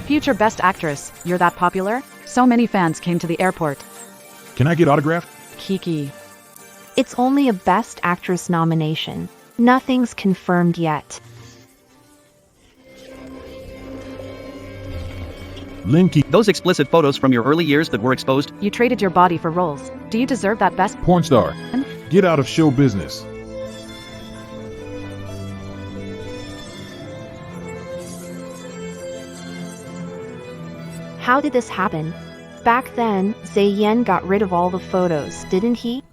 Future Best Actress, you're that popular? So many fans came to the airport. Can I get autographed? Kiki. It's only a Best Actress nomination. Nothing's confirmed yet. Linky, Those explicit photos from your early years that were exposed? You traded your body for roles. Do you deserve that best? porn star. Get out of show business. How did this happen? Back then, Zayen got rid of all the photos, didn't he?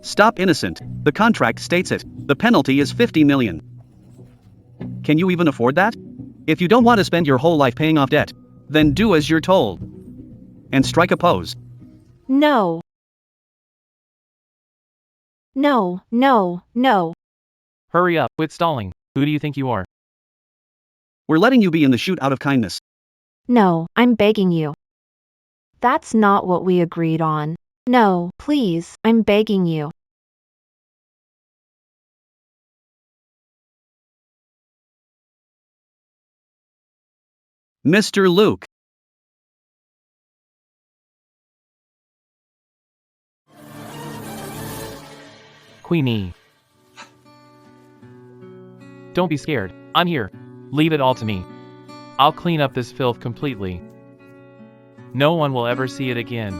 Stop, innocent. The contract states it. The penalty is 50 million. Can you even afford that? If you don't want to spend your whole life paying off debt, then do as you're told. And strike a pose. No. No, no, no. Hurry up, quit stalling. Who do you think you are? We're letting you be in the shoot out of kindness. No, I'm begging you. That's not what we agreed on. No, please, I'm begging you. Mr. Luke. Queenie. Don't be scared. I'm here. Leave it all to me. I'll clean up this filth completely. No one will ever see it again.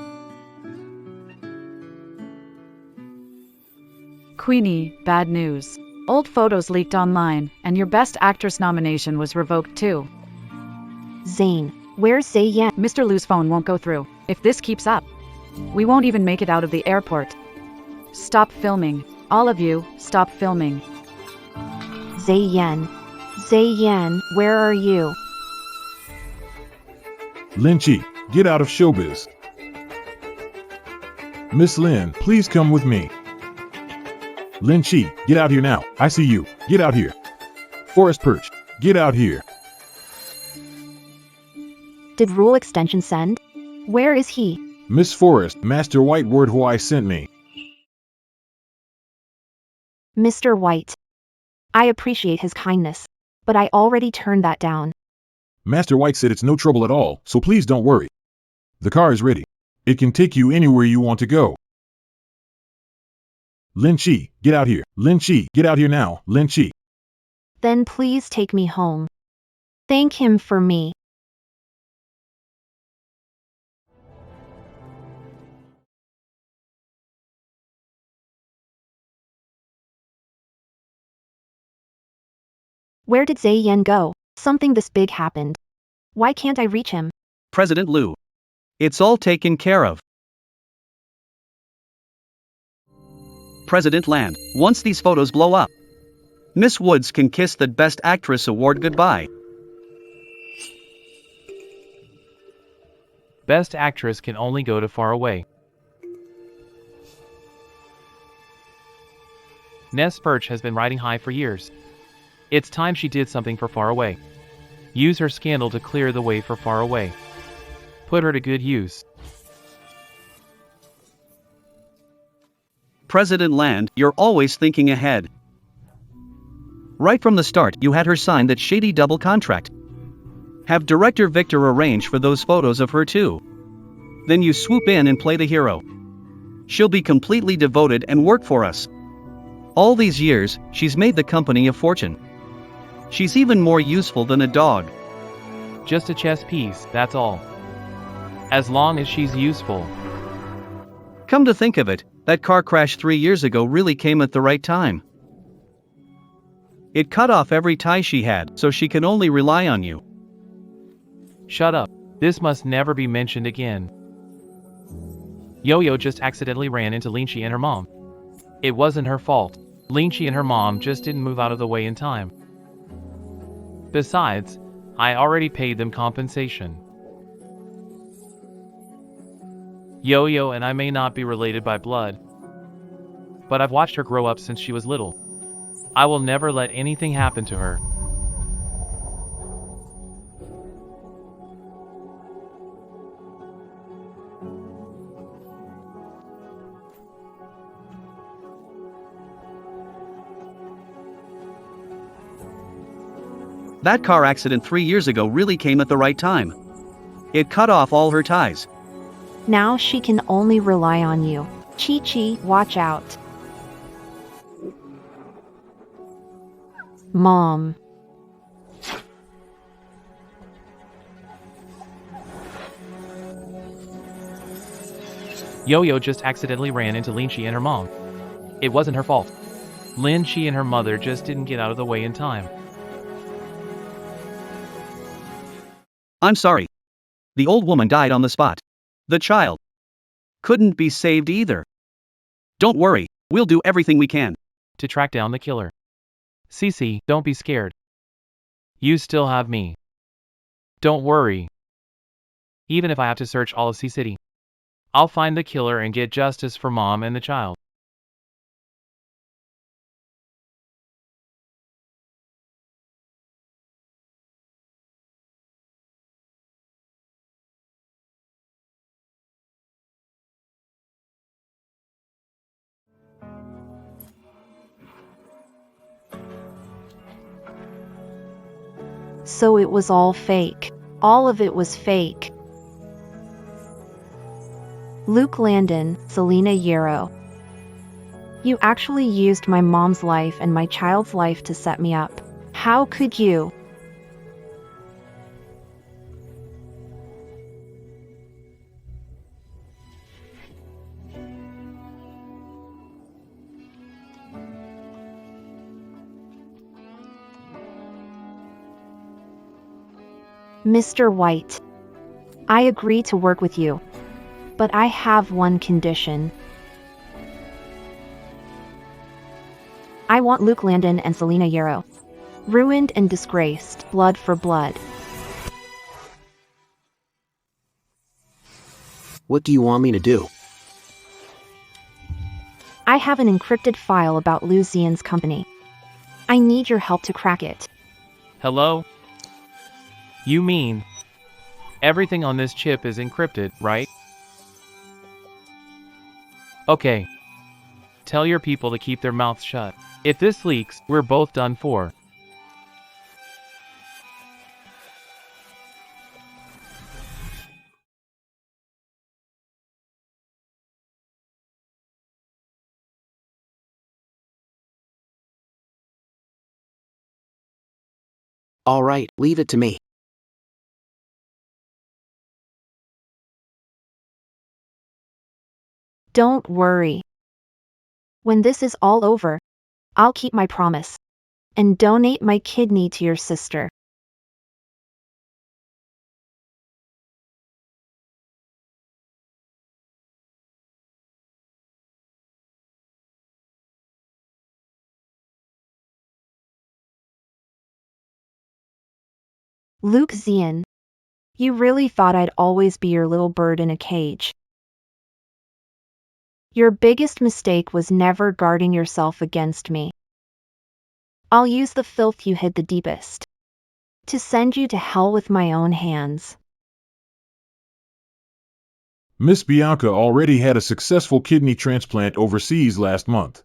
Queenie, bad news. Old photos leaked online, and your Best Actress nomination was revoked too. Zane, where's Zayen? Mr. Lu's phone won't go through. If this keeps up, we won't even make it out of the airport. Stop filming. All of you, stop filming. Zayen. Zayen, where are you? Lynchy, get out of showbiz. Miss Lin, please come with me. Lynchy, get out here now. I see you. Get out here. Forest Perch, get out here. Did Rule Extension send? Where is he? Miss Forest, Master White word who I sent me. Mr. White. I appreciate his kindness, but I already turned that down. Master White said it's no trouble at all, so please don't worry. The car is ready. It can take you anywhere you want to go. Lynchy, get out here. Lynchy, get out here now. Lynchy. Then please take me home. Thank him for me. Where did Zayen go? Something this big happened. Why can't I reach him? President Lu. It's all taken care of. President Land, once these photos blow up, Miss Woods can kiss the Best Actress award goodbye. Best Actress can only go to Far Away. Ness Perch has been riding high for years. It's time she did something for Far Away. Use her scandal to clear the way for Far Away. Put her to good use. President Land, you're always thinking ahead. Right from the start, you had her sign that shady double contract. Have director Victor arrange for those photos of her too. Then you swoop in and play the hero. She'll be completely devoted and work for us. All these years, she's made the company a fortune. She's even more useful than a dog. Just a chess piece, that's all. As long as she's useful. Come to think of it, that car crash 3 years ago really came at the right time. It cut off every tie she had, so she can only rely on you. Shut up. This must never be mentioned again. Yo-Yo just accidentally ran into Lynchy and her mom. It wasn't her fault. Lynchy and her mom just didn't move out of the way in time. Besides, I already paid them compensation. Yo-Yo and I may not be related by blood, but I've watched her grow up since she was little. I will never let anything happen to her. That car accident 3 years ago really came at the right time. It cut off all her ties. Now she can only rely on you. Chi-Chi, watch out. Mom. Yo-Yo just accidentally ran into Lin-Chi and her mom. It wasn't her fault. Lin-Chi and her mother just didn't get out of the way in time. I'm sorry. The old woman died on the spot. The child couldn't be saved either. Don't worry, we'll do everything we can To track down the killer. Cece, don't be scared. You still have me. Don't worry. Even if I have to search all of Sea City, I'll find the killer and get justice for Mom and the child. So it was all fake. All of it was fake. Luke Landon, Selena Yarrow. You actually used my mom's life and my child's life to set me up. How could you? Mr. White, I agree to work with you, but I have one condition. I want Luke Landon and Selena Yarrow ruined and disgraced, blood for blood. What do you want me to do? I have an encrypted file about Lu Xian's company. I need your help to crack it. Hello? You mean everything on this chip is encrypted, right? Okay. Tell your people to keep their mouths shut. If this leaks, we're both done for. All right, leave it to me. Don't worry. When this is all over, I'll keep my promise and donate my kidney to your sister. Luke Xian, you really thought I'd always be your little bird in a cage. Your biggest mistake was never guarding yourself against me. I'll use the filth you hid the deepest to send you to hell with my own hands. Miss Bianca already had a successful kidney transplant overseas last month.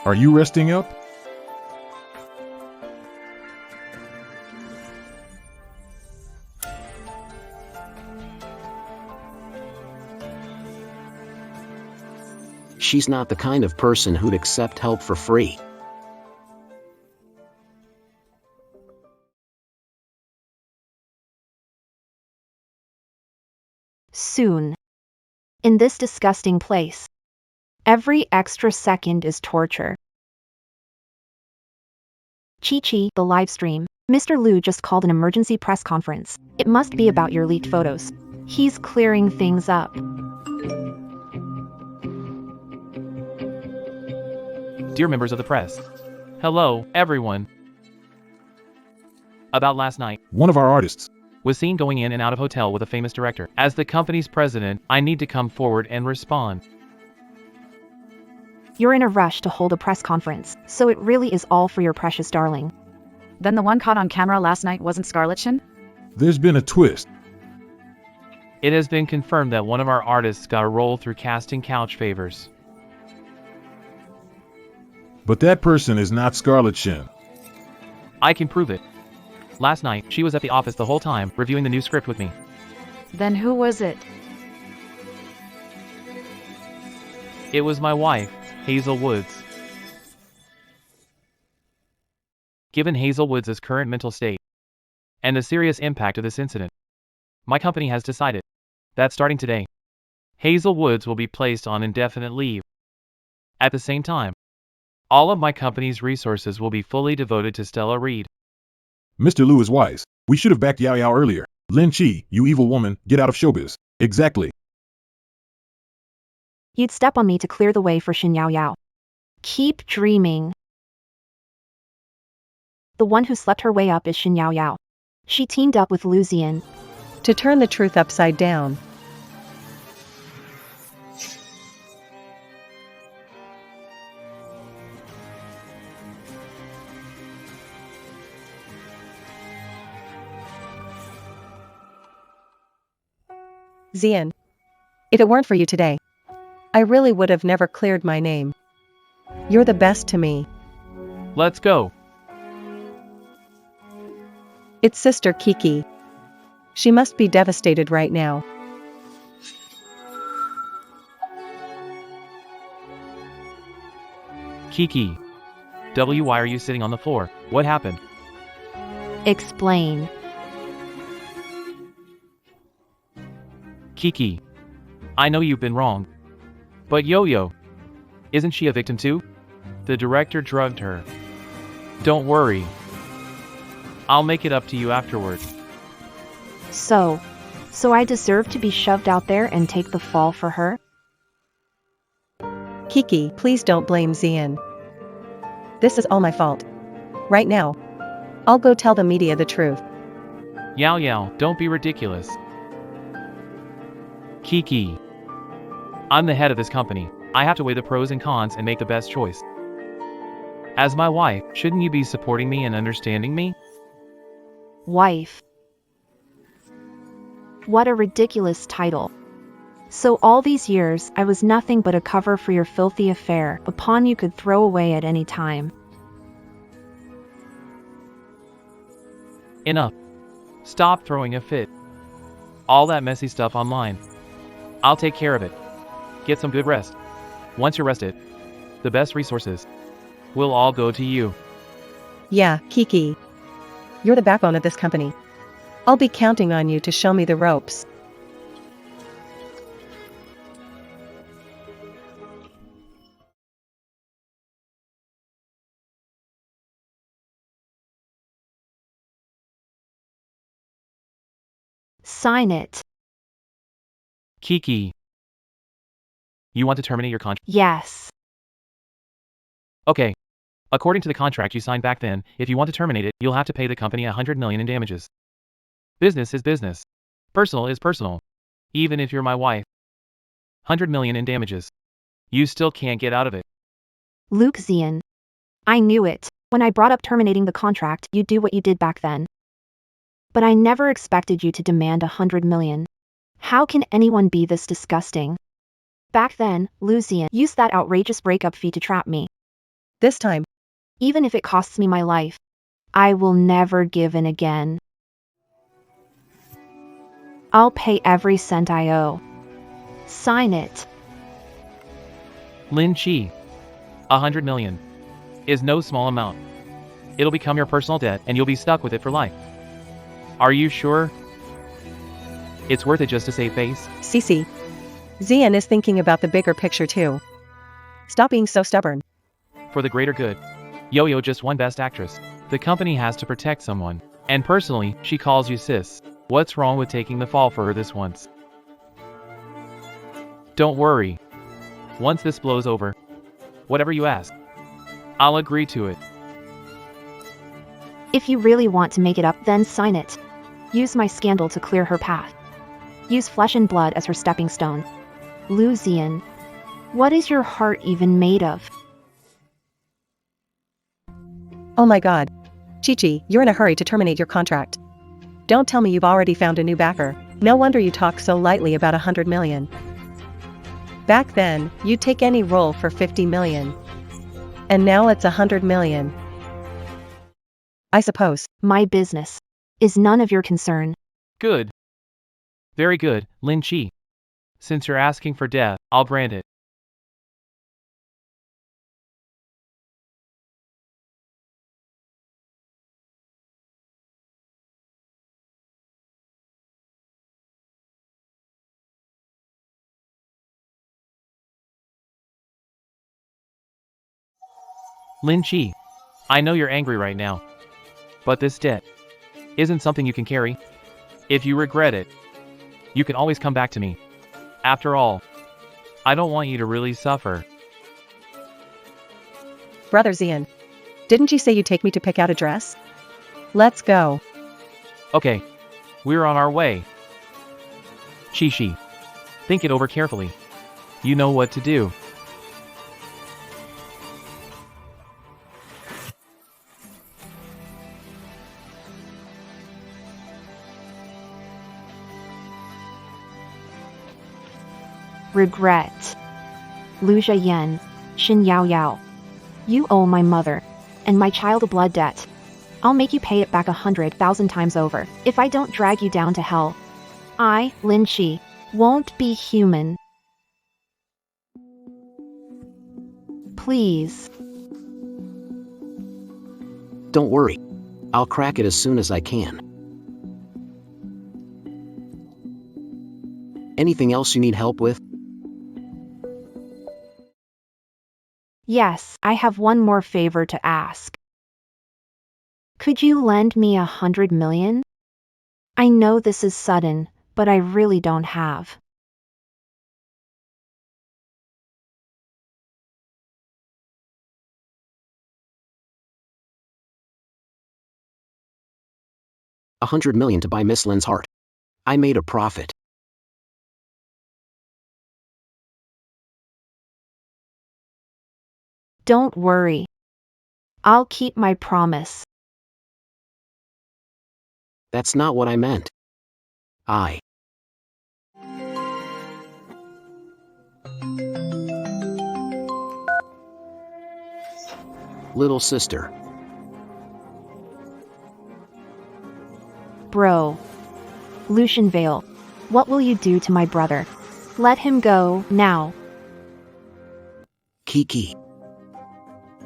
Are you resting up? She's not the kind of person who'd accept help for free. Soon. In this disgusting place, every extra second is torture. Chi-Chi, the live stream. Mr. Liu just called an emergency press conference. It must be about your leaked photos. He's clearing things up. Dear members of the press. Hello, everyone. About last night, One of our artists. was seen going in and out of hotel with a famous director. As the company's president, I need to come forward and respond. You're in a rush to hold a press conference, so it really is all for your precious darling. Then the one caught on camera last night wasn't Scarlett Shin? There's been a twist. It has been confirmed that one of our artists got a role through casting couch favors. But that person is not Scarlett Shin. I can prove it. Last night, she was at the office the whole time, reviewing the new script with me. Then who was it? It was my wife, Hazel Woods. Given Hazel Woods' current mental state and the serious impact of this incident, my company has decided that starting today, Hazel Woods will be placed on indefinite leave. At the same time, all of my company's resources will be fully devoted to Stella Reed. Mr. Liu is wise. We should have backed Yao Yao earlier. Lin Chi, you evil woman, get out of showbiz. Exactly. You'd step on me to clear the way for Shin Yao Yao. Keep dreaming. The one who slept her way up is Shin Yao Yao. She teamed up with Lu Ziyan to turn the truth upside down. Ziyan, if it weren't for you today, I really would have never cleared my name. You're the best to me. Let's go. It's Sister Kiki. She must be devastated right now. Kiki. Why are you sitting on the floor? What happened? Explain. Kiki. I know you've been wrong. But Yo-Yo, isn't she a victim too? The director drugged her. Don't worry. I'll make it up to you afterward. So I deserve to be shoved out there and take the fall for her? Kiki, please don't blame Ziyan. This is all my fault. Right now, I'll go tell the media the truth. Yao Yao, don't be ridiculous. Kiki. I'm the head of this company. I have to weigh the pros and cons and make the best choice. As my wife, shouldn't you be supporting me and understanding me? Wife. What a ridiculous title. So all these years, I was nothing but a cover for your filthy affair, a pawn you could throw away at any time. Enough. Stop throwing a fit. All that messy stuff online. I'll take care of it. Get some good rest. Once you're rested, the best resources will all go to you. Yeah, Kiki. You're the backbone of this company. I'll be counting on you to show me the ropes. Sign it. Kiki. You want to terminate your contract? Yes. Okay. According to the contract you signed back then, if you want to terminate it, you'll have to pay the company $100 million in damages. Business is business. Personal is personal. Even if you're my wife. $100 million in damages. You still can't get out of it. Luke Ziyan. I knew it. When I brought up terminating the contract, you'd do what you did back then. But I never expected you to demand $100 million. How can anyone be this disgusting? Back then, Lu Ziyan used that outrageous breakup fee to trap me. This time, even if it costs me my life, I will never give in again. I'll pay every cent I owe. Sign it. Lin Chi. $100 million is no small amount. It'll become your personal debt and you'll be stuck with it for life. Are you sure? It's worth it just to save face? Cece. Ziyan is thinking about the bigger picture too. Stop being so stubborn. For the greater good. Yo-Yo just won Best Actress. The company has to protect someone. And personally, she calls you sis. What's wrong with taking the fall for her this once? Don't worry. Once this blows over, whatever you ask, I'll agree to it. If you really want to make it up, then sign it. Use my scandal to clear her path. Use flesh and blood as her stepping stone. Lu Ziyan. What is your heart even made of? Oh my god. Chi-Chi, you're in a hurry to terminate your contract. Don't tell me you've already found a new backer. No wonder you talk so lightly about $100 million. Back then, you'd take any role for $50 million. And now it's $100 million. I suppose. My business. is none of your concern. Good. Very good, Lin Chi. Since you're asking for death, I'll grant it. Lin Chi, I know you're angry right now. But this debt isn't something you can carry. If you regret it, you can always come back to me. After all, I don't want you to really suffer. Brother Zian. Didn't you say you'd take me to pick out a dress? Let's go. Okay, we're on our way. Chi, think it over carefully. You know what to do. Regret. Lu Yen, Xin Yao Yao. You owe my mother and my child a blood debt. I'll make you pay it back 100,000 times over if I don't drag you down to hell. I, Lin Chi, won't be human. Please. Don't worry. I'll crack it as soon as I can. Anything else you need help with? Yes, I have one more favor to ask. Could you lend me 100 million? I know this is sudden, but I really don't have. $100 million to buy Miss Lin's heart. I made a profit. Don't worry. I'll keep my promise. That's not what I meant. Little sister. Bro. Lucian Vale. What will you do to my brother? Let him go, now. Kiki.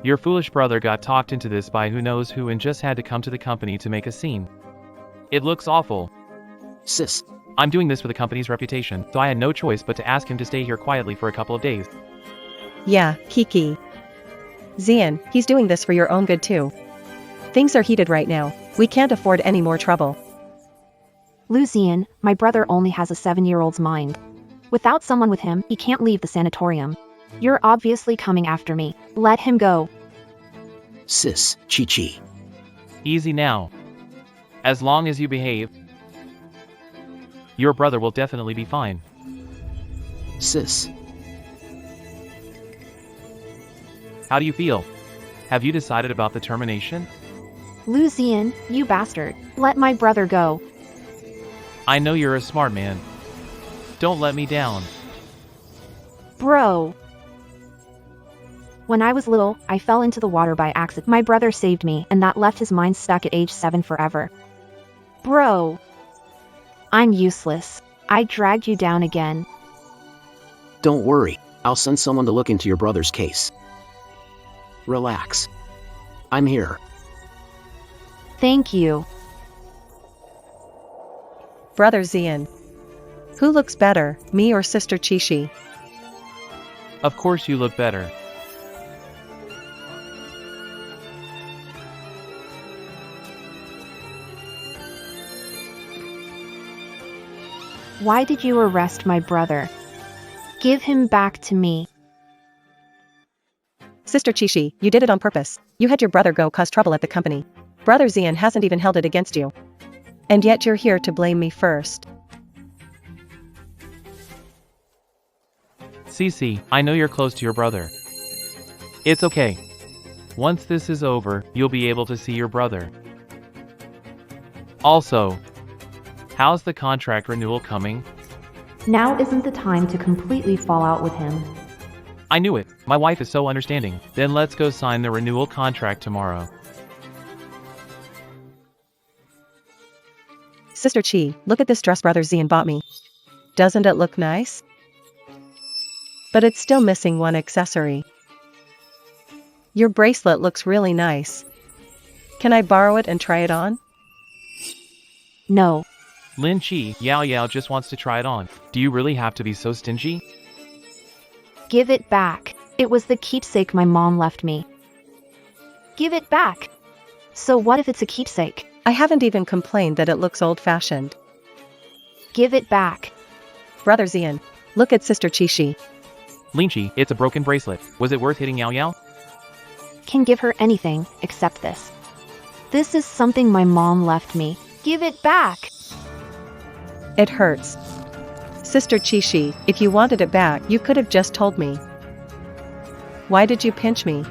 Your foolish brother got talked into this by who knows who and just had to come to the company to make a scene. It looks awful. Sis. I'm doing this for the company's reputation, so I had no choice but to ask him to stay here quietly for a couple of days. Yeah, Kiki. Zian, he's doing this for your own good too. Things are heated right now. We can't afford any more trouble. Lucian, my brother only has a 7-year-old's mind. Without someone with him, he can't leave the sanatorium. You're obviously coming after me. Let him go. Sis, Chi. Easy now. As long as you behave, your brother will definitely be fine. Sis. How do you feel? Have you decided about the termination? Lucian, you bastard. Let my brother go. I know you're a smart man. Don't let me down. Bro. When I was little, I fell into the water by accident. My brother saved me, and that left his mind stuck at age 7 forever. Bro. I'm useless. I dragged you down again. Don't worry. I'll send someone to look into your brother's case. Relax. I'm here. Thank you. Brother Zian. Who looks better, me or Sister Chishi? Of course you look better. Why did you arrest my brother? Give him back to me. Sister Chishi, you did it on purpose. You had your brother go cause trouble at the company. Brother Zian hasn't even held it against you. And yet you're here to blame me first. Cece, I know you're close to your brother. It's okay. Once this is over, you'll be able to see your brother. Also, how's the contract renewal coming? Now isn't the time to completely fall out with him. I knew it. My wife is so understanding. Then let's go sign the renewal contract tomorrow. Sister Chi, look at this dress brother Zian bought me. Doesn't it look nice? But it's still missing one accessory. Your bracelet looks really nice. Can I borrow it and try it on? No. Lin Chi, Yao Yao just wants to try it on. Do you really have to be so stingy? Give it back. It was the keepsake my mom left me. Give it back. So what if it's a keepsake? I haven't even complained that it looks old-fashioned. Give it back. Brother Zian, look at Sister Chi. Lin Chi, it's a broken bracelet. Was it worth hitting Yao Yao? Can give her anything except this. This is something my mom left me. Give it back. It hurts. Sister Chi, if you wanted it back, you could have just told me. Why did you pinch me?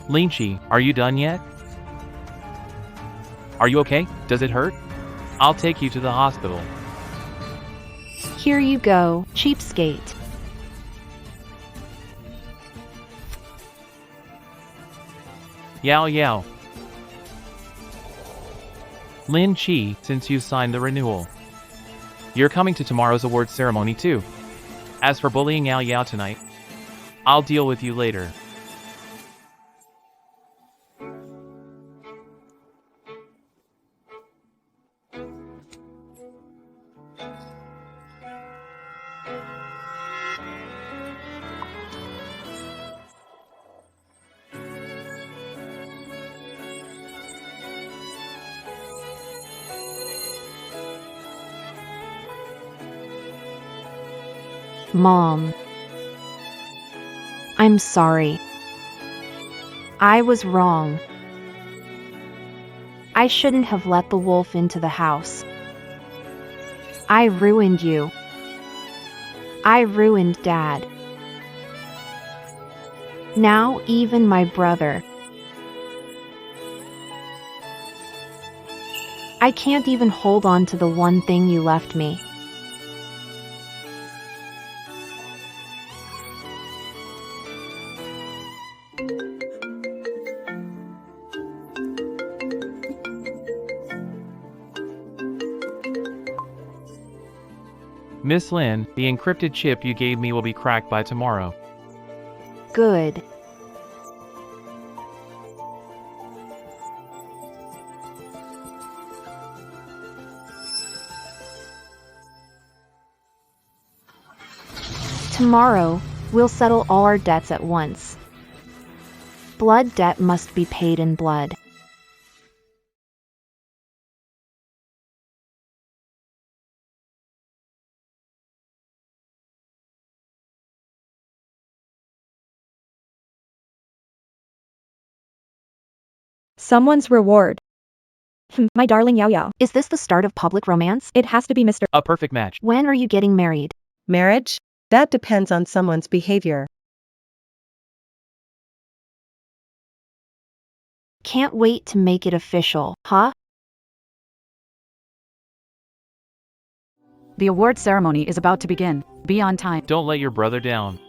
Lin Chi, are you done yet? Are you okay? Does it hurt? I'll take you to the hospital. Here you go, cheapskate. Yao Yao. Lin Chi, since you signed the renewal, you're coming to tomorrow's awards ceremony too. As for bullying Yao Yao tonight, I'll deal with you later. Mom. I'm sorry. I was wrong. I shouldn't have let the wolf into the house. I ruined you. I ruined Dad. Now even my brother. I can't even hold on to the one thing you left me. Miss Lin, the encrypted chip you gave me will be cracked by tomorrow. Good. Tomorrow, we'll settle all our debts at once. Blood debt must be paid in blood. Someone's reward. My darling Yao Yao. Is this the start of public romance? It has to be Mr. A perfect match. When are you getting married? Marriage? That depends on someone's behavior. Can't wait to make it official, huh? The award ceremony is about to begin. Be on time. Don't let your brother down.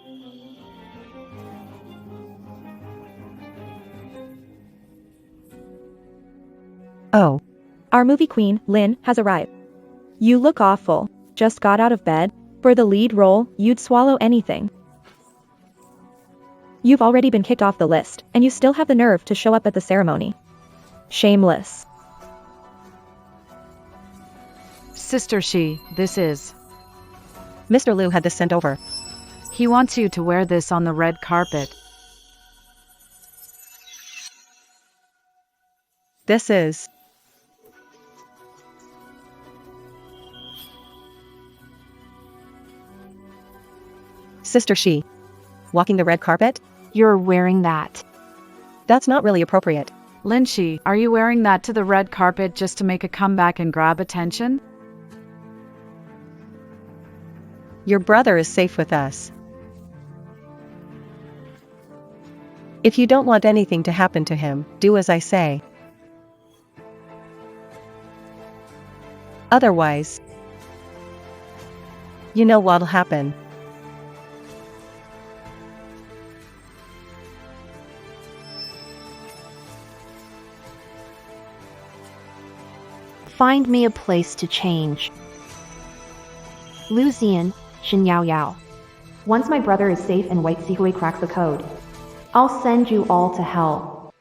Oh, Our movie queen, Lin, has arrived. You look awful. Just got out of bed. For the lead role, you'd swallow anything. You've already been kicked off the list, and you still have the nerve to show up at the ceremony. Shameless. Sister Shi, this is. Mr. Liu had this sent over. He wants you to wear this on the red carpet. This is. Sister Shi. Walking the red carpet? You're wearing that. That's not really appropriate. Lin Shi, are you wearing that to the red carpet just to make a comeback and grab attention? Your brother is safe with us. If you don't want anything to happen to him, do as I say. Otherwise, you know what'll happen. Find me a place to change. Lu Xian, Xin Yao Yao. Once my brother is safe and White Sihui crack the code, I'll send you all to hell.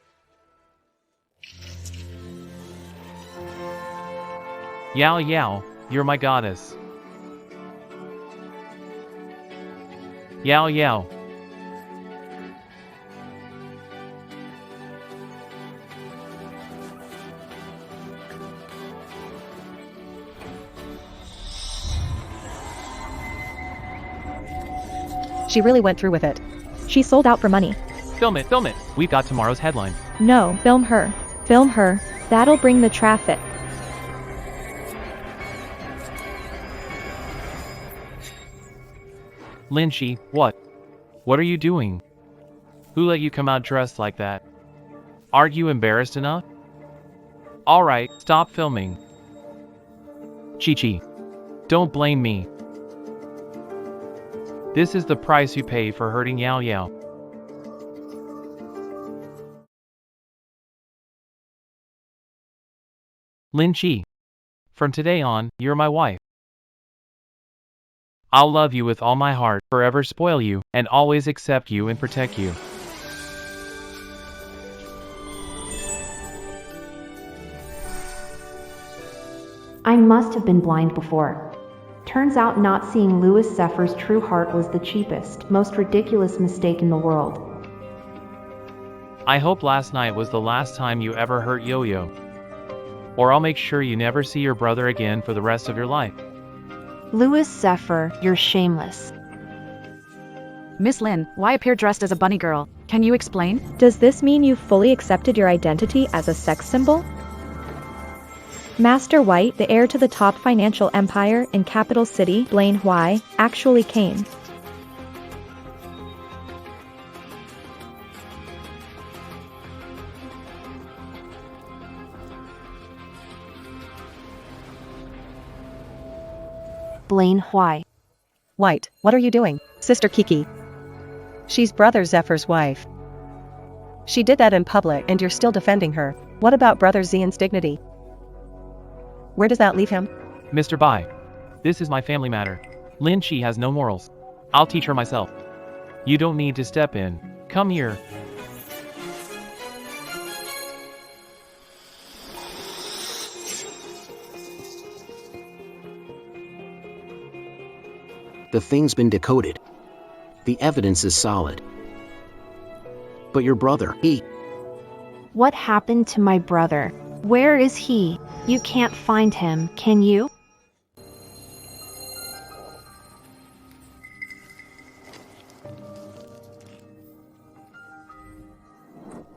Yao Yao, you're my goddess. Yao Yao. She really went through with it. She sold out for money. Film it, film it. We've got tomorrow's headline. No, film her. Film her. That'll bring the traffic. Linchi, what? What are you doing? Who let you come out dressed like that? Aren't you embarrassed enough? Alright, stop filming. Chi-Chi. Don't blame me. This is the price you pay for hurting Yao Yao. Linchi. From today on, you're my wife. I'll love you with all my heart, forever spoil you, and always accept you and protect you. I must have been blind before. Turns out not seeing Louis Zephyr's true heart was the cheapest, most ridiculous mistake in the world. I hope last night was the last time you ever hurt Yo-Yo. Or I'll make sure you never see your brother again for the rest of your life. Louis Zephyr, you're shameless. Miss Lin, why appear dressed as a bunny girl? Can you explain? Does this mean you've fully accepted your identity as a sex symbol? Master White, the heir to the top financial empire in capital city, Blaine Huai, actually came. Blaine Huai. White, what are you doing? Sister Kiki. She's Brother Zephyr's wife. She did that in public and you're still defending her. What about Brother Xian's dignity? Where does that leave him? Mr. Bai. This is my family matter. Lin Chi has no morals. I'll teach her myself. You don't need to step in. Come here. The thing's been decoded. The evidence is solid. But your brother, he... What happened to my brother? Where is he? You can't find him, can you?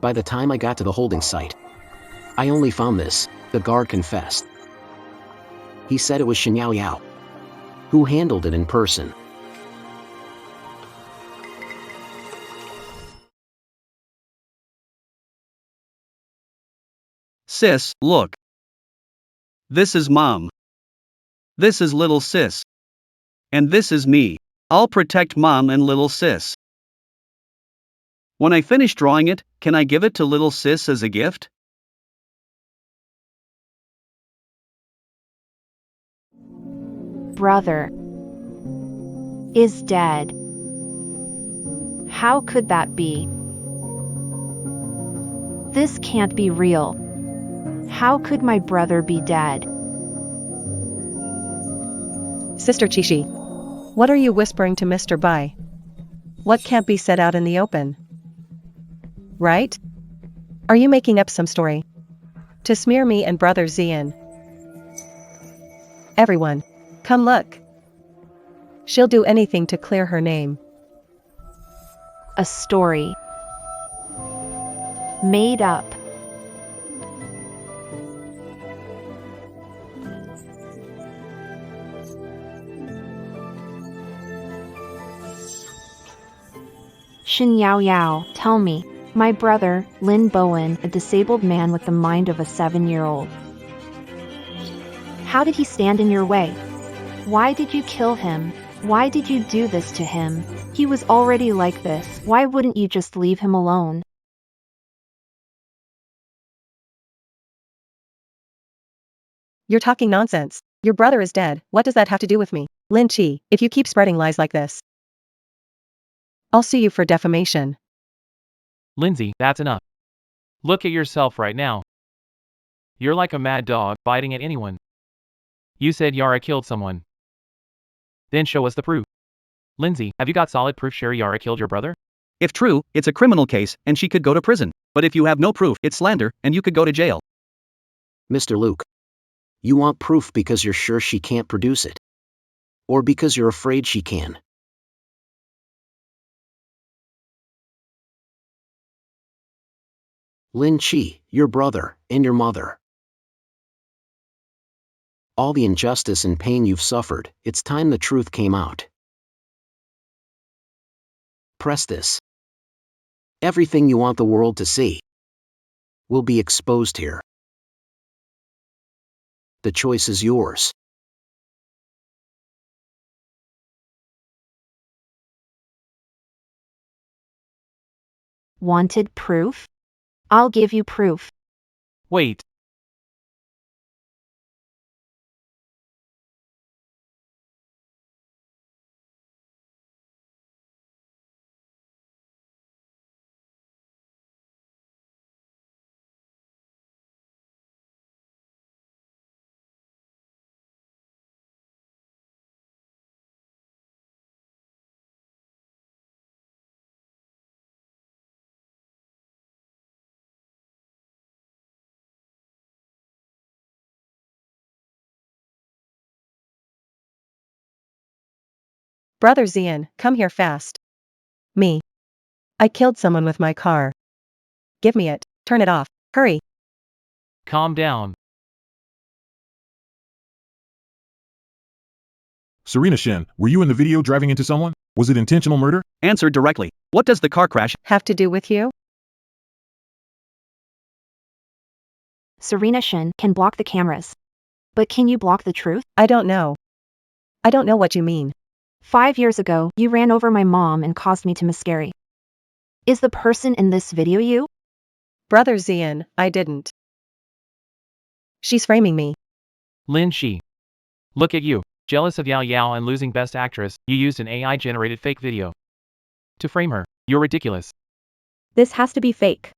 By the time I got to the holding site, I only found this. The guard confessed. He said it was Xin Yao Yao who handled it in person. Sis, look. This is Mom. This is little sis. And this is me. I'll protect Mom and little sis. When I finish drawing it, can I give it to little sis as a gift? Brother is dead. How could that be? This can't be real. How could my brother be dead? Sister Chishi. What are you whispering to Mr. Bai? What can't be said out in the open? Right? Are you making up some story to smear me and Brother Xian? Everyone, come look. She'll do anything to clear her name. A story. Made up. Xin Yao Yao, tell me, my brother, Lin Bowen, a disabled man with the mind of a 7-year-old. How did he stand in your way? Why did you kill him? Why did you do this to him? He was already like this. Why wouldn't you just leave him alone? You're talking nonsense. Your brother is dead. What does that have to do with me? Lin Chi, if you keep spreading lies like this, I'll sue you for defamation. Lindsay, that's enough. Look at yourself right now. You're like a mad dog, biting at anyone. You said Yara killed someone. Then show us the proof. Lindsay, have you got solid proof Sherry Yara killed your brother? If true, it's a criminal case, and she could go to prison. But if you have no proof, it's slander, and you could go to jail. Mr. Luke. You want proof because you're sure she can't produce it? Or because you're afraid she can? Lin Chi, your brother, and your mother. All the injustice and pain you've suffered, it's time the truth came out. Press this. Everything you want the world to see will be exposed here. The choice is yours. Wanted proof? I'll give you proof. Wait. Brother Zian, come here fast. Me. I killed someone with my car. Give me it. Turn it off. Hurry. Calm down. Serena Shen, were you in the video driving into someone? Was it intentional murder? Answer directly. What does the car crash Have to do with you? Serena Shin can block the cameras. But can you block the truth? I don't know. I don't know what you mean. 5 years ago, you ran over my mom and caused me to miscarry. Is the person in this video you? Brother Zian, I didn't. She's framing me. Lin Chi. Look at you. Jealous of Yao Yao and losing Best Actress, you used an AI-generated fake video to frame her. You're ridiculous. This has to be fake.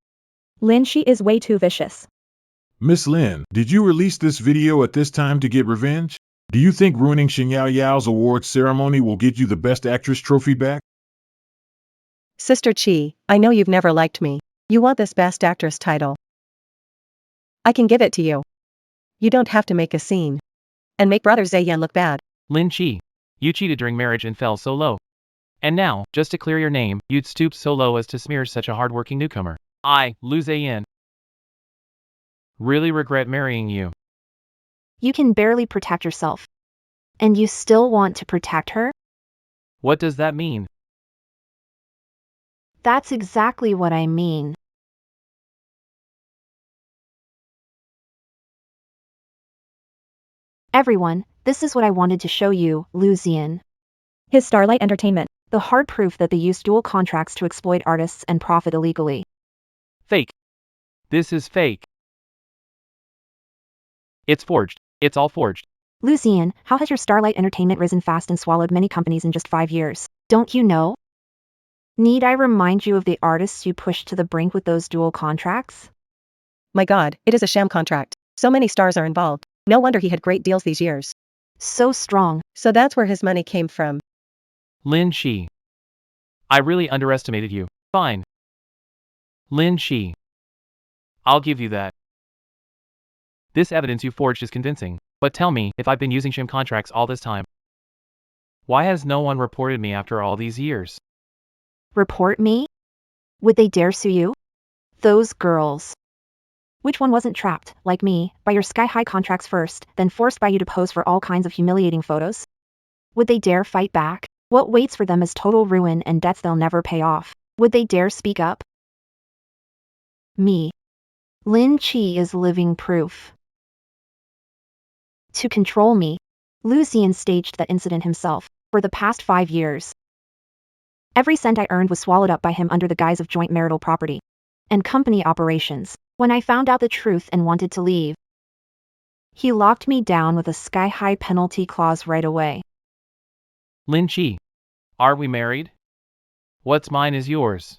Lin Shi is way too vicious. Miss Lin, did you release this video at this time to get revenge? Do you think ruining Shen Yao Yao's awards ceremony will get you the Best Actress trophy back? Sister Chi, I know you've never liked me. You want this Best Actress title. I can give it to you. You don't have to make a scene. And make Brother Zayan look bad. Lin Chi. You cheated during marriage and fell so low. And now, just to clear your name, you'd stoop so low as to smear such a hardworking newcomer. I, Lu Zayin, really regret marrying you. You can barely protect yourself. And you still want to protect her? What does that mean? That's exactly what I mean. Everyone, this is what I wanted to show you, Lu Zian. His Starlight Entertainment. The hard proof that they used dual contracts to exploit artists and profit illegally. Fake. This is fake. It's forged. It's all forged. Lu Zian, how has your Starlight Entertainment risen fast and swallowed many companies in just 5 years? Don't you know? Need I remind you of the artists you pushed to the brink with those dual contracts? My God, it is a sham contract. So many stars are involved. No wonder he had great deals these years. So strong. So that's where his money came from. Lin Chi. I really underestimated you. Fine. Lin Chi. I'll give you that. This evidence you forged is convincing, but tell me if I've been using sham contracts all this time. Why has no one reported me after all these years? Report me? Would they dare sue you? Those girls. Which one wasn't trapped, like me, by your sky-high contracts first, then forced by you to pose for all kinds of humiliating photos? Would they dare fight back? What waits for them is total ruin and debts they'll never pay off. Would they dare speak up? Me. Lin Chi is living proof. To control me, Lu Zian staged that incident himself, for the past 5 years. Every cent I earned was swallowed up by him under the guise of joint marital property and company operations. When I found out the truth and wanted to leave, He locked me down with a sky-high penalty clause right away. Lin Chi. Are we married? What's mine is yours.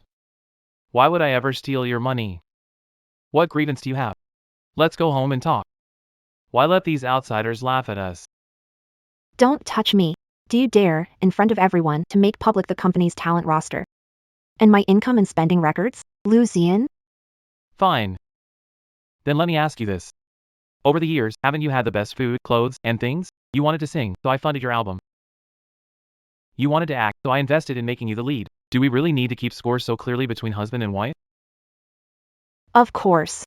Why would I ever steal your money? What grievance do you have? Let's go home and talk. Why let these outsiders laugh at us? Don't touch me. Do you dare, in front of everyone, to make public the company's talent roster? And my income and spending records? Lu Zian? Fine. Then let me ask you this. Over the years, haven't you had the best food, clothes, and things? You wanted to sing, so I funded your album. You wanted to act, so I invested in making you the lead. Do we really need to keep score so clearly between husband and wife? Of course.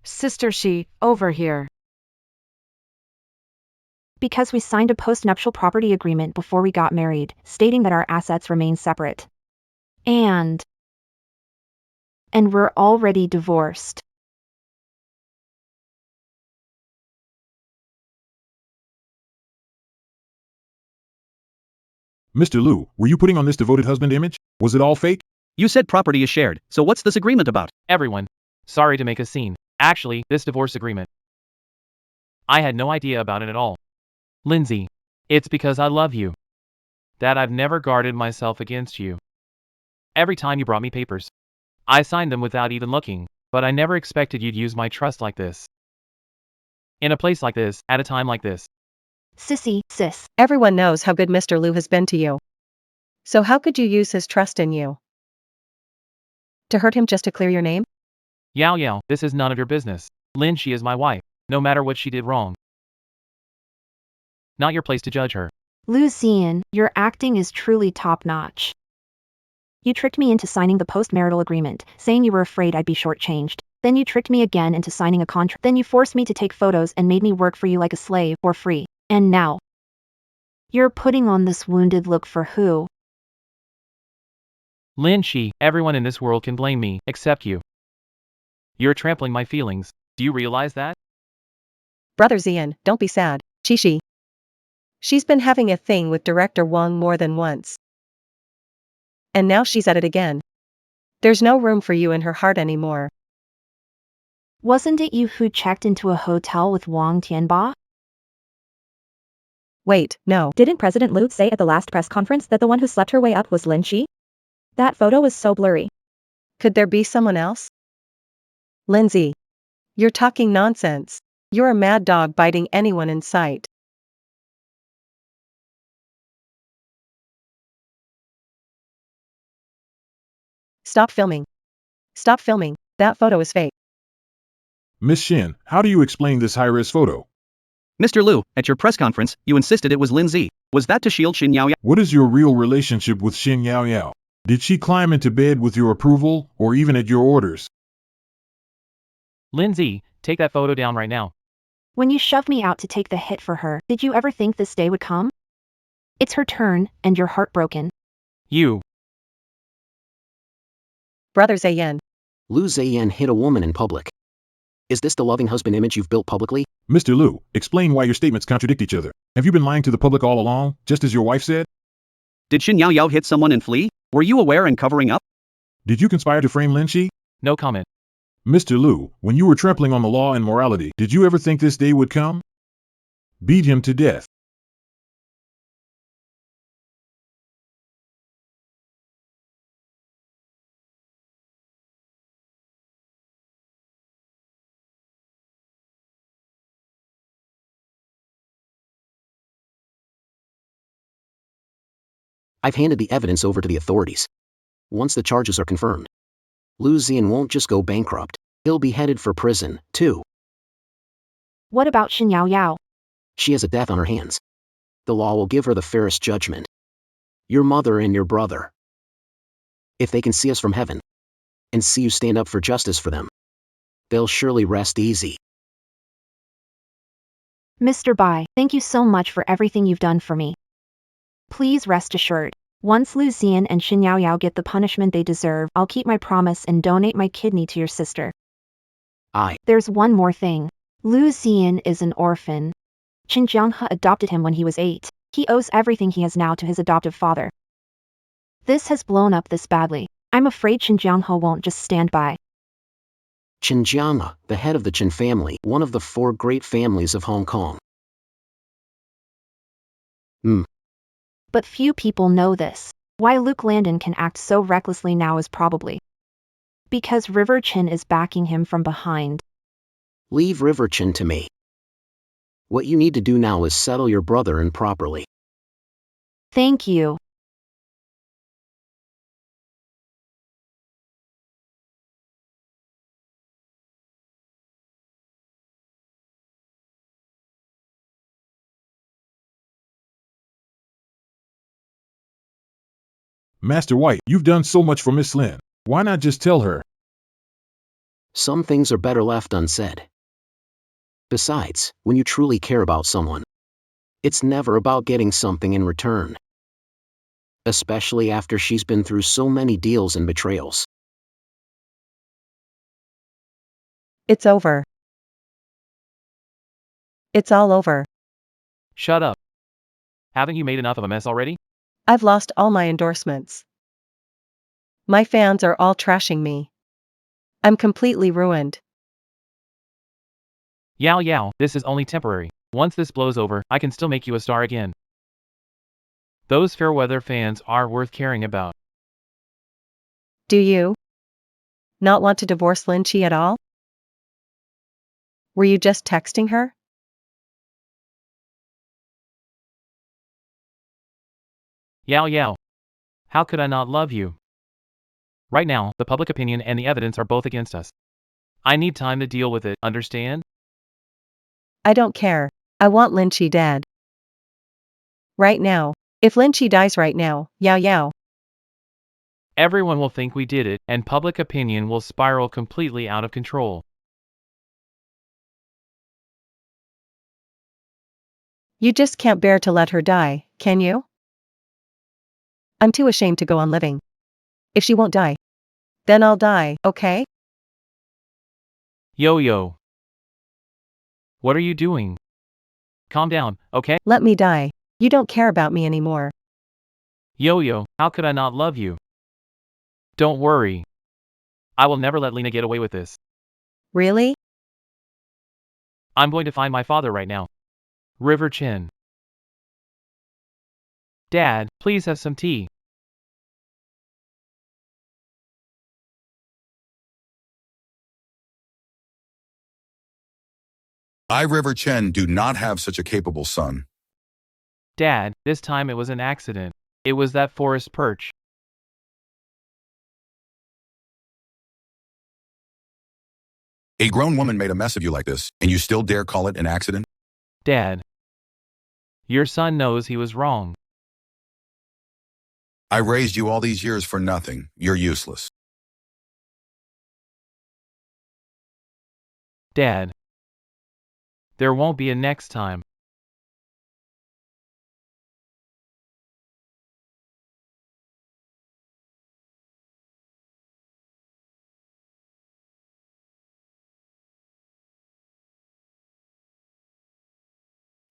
Sister She, over here. Because we signed a post-nuptial property agreement before we got married, stating that our assets remain separate. And we're already divorced. Mr. Liu, were you putting on this devoted husband image? Was it all fake? You said property is shared, so what's this agreement about? Everyone. Sorry to make a scene. Actually, this divorce agreement. I had no idea about it at all. Lindsay. It's because I love you. That I've never guarded myself against you. Every time you brought me papers, I signed them without even looking, but I never expected you'd use my trust like this. In a place like this, at a time like this. Sissy, sis. Everyone knows how good Mr. Liu has been to you. So how could you use his trust in you? To hurt him just to clear your name? Yao Yao, this is none of your business. Lin, she is my wife, no matter what she did wrong. Not your place to judge her. Lu Zian, your acting is truly top-notch. You tricked me into signing the post-marital agreement, saying you were afraid I'd be shortchanged. Then you tricked me again into signing a contract. Then you forced me to take photos and made me work for you like a slave, for free. And now, you're putting on this wounded look for who? Lin Shi, everyone in this world can blame me, except you. You're trampling my feelings. Do you realize that? Brother Zian, don't be sad. Chishi. She's been having a thing with director Wang more than once. And now she's at it again. There's no room for you in her heart anymore. Wasn't it you who checked into a hotel with Wang Tianba? Wait, no. Didn't President Liu say at the last press conference that the one who slept her way up was Lin Chi? That photo was so blurry. Could there be someone else? Lindsay. You're talking nonsense. You're a mad dog biting anyone in sight. Stop filming. Stop filming. That photo is fake. Miss Shin, how do you explain this high-res photo? Mr. Liu, at your press conference, you insisted it was Lin Zi. Was that to shield Xin Yao Yao? What is your real relationship with Xin Yao Yao? Did she climb into bed with your approval, or even at your orders? Lindsay, take that photo down right now. When you shoved me out to take the hit for her, did you ever think this day would come? It's her turn, and you're heartbroken. You. Brother Zayen. Lu Ziyan hit a woman in public. Is this the loving husband image you've built publicly? Mr. Liu, explain why your statements contradict each other. Have you been lying to the public all along, just as your wife said? Did Xin Yao Yao hit someone and flee? Were you aware and covering up? Did you conspire to frame Lin Shi? No comment. Mr. Liu, when you were trampling on the law and morality, did you ever think this day would come? Beat him to death. I've handed the evidence over to the authorities. Once the charges are confirmed, Lu Zian won't just go bankrupt, he'll be headed for prison, too. What about Xin Yao Yao? She has a death on her hands. The law will give her the fairest judgment. Your mother and your brother. If they can see us from heaven, and see you stand up for justice for them, they'll surely rest easy. Mr. Bai, thank you so much for everything you've done for me. Please rest assured, once Lu Zian and Xin Yao Yao get the punishment they deserve, I'll keep my promise and donate my kidney to your sister. There's one more thing. Lu Zian is an orphan. Qin Jianghe adopted him when he was 8. He owes everything he has now to his adoptive father. This has blown up this badly. I'm afraid Qin Jianghe won't just stand by. Chinesedrama, the head of the Chin family, one of the 4 great families of Hong Kong. But few people know this. Why Luke Landon can act so recklessly now is probably because River Chin is backing him from behind. Leave River Chin to me. What you need to do now is settle your brother in properly. Thank you. Master White, you've done so much for Miss Lin. Why not just tell her? Some things are better left unsaid. Besides, when you truly care about someone, it's never about getting something in return. Especially after she's been through so many deals and betrayals. It's over. It's all over. Shut up. Haven't you made enough of a mess already? I've lost all my endorsements. My fans are all trashing me. I'm completely ruined. Yao Yao, this is only temporary. Once this blows over, I can still make you a star again. Those fair-weather fans are worth caring about. Do you not want to divorce Lin Chi at all? Were you just texting her? Yao Yao. How could I not love you? Right now, the public opinion and the evidence are both against us. I need time to deal with it, understand? I don't care. I want Lin Chi dead. Right now. If Lin Chi dies right now, Yao Yao. Everyone will think we did it, and public opinion will spiral completely out of control. You just can't bear to let her die, can you? I'm too ashamed to go on living. If she won't die, then I'll die, okay? Yo. What are you doing? Calm down, okay? Let me die. You don't care about me anymore. Yo, how could I not love you? Don't worry. I will never let Lena get away with this. Really? I'm going to find my father right now. River Chin. Dad, please have some tea. I, River Chen, do not have such a capable son. Dad, this time it was an accident. It was that forest perch. A grown woman made a mess of you like this, and you still dare call it an accident? Dad. Your son knows he was wrong. I raised you all these years for nothing. You're useless. Dad. There won't be a next time.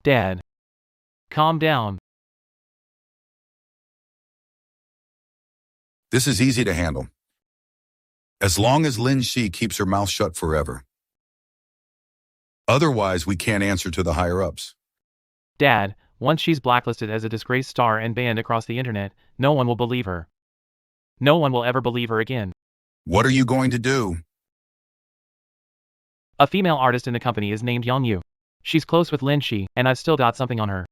Dad. Calm down. This is easy to handle. As long as Lin Shi keeps her mouth shut forever. Otherwise, we can't answer to the higher-ups. Dad, once she's blacklisted as a disgraced star and banned across the internet, no one will believe her. No one will ever believe her again. What are you going to do? A female artist in the company is named Yang Yu. She's close with Lin Shi, and I've still got something on her.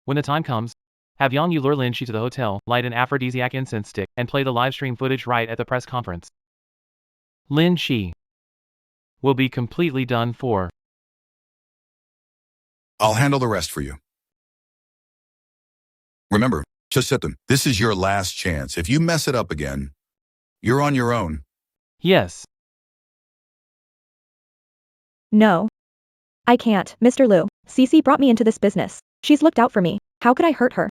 When the time comes, have Yang Yu lure Lin Shi to the hotel, light an aphrodisiac incense stick, and play the livestream footage right at the press conference. Lin Shi will be completely done for. I'll handle the rest for you. Remember, Chasetan, this is your last chance. If you mess it up again, you're on your own. Yes. No. I can't, Mr. Liu. Cece brought me into this business. She's looked out for me. How could I hurt her?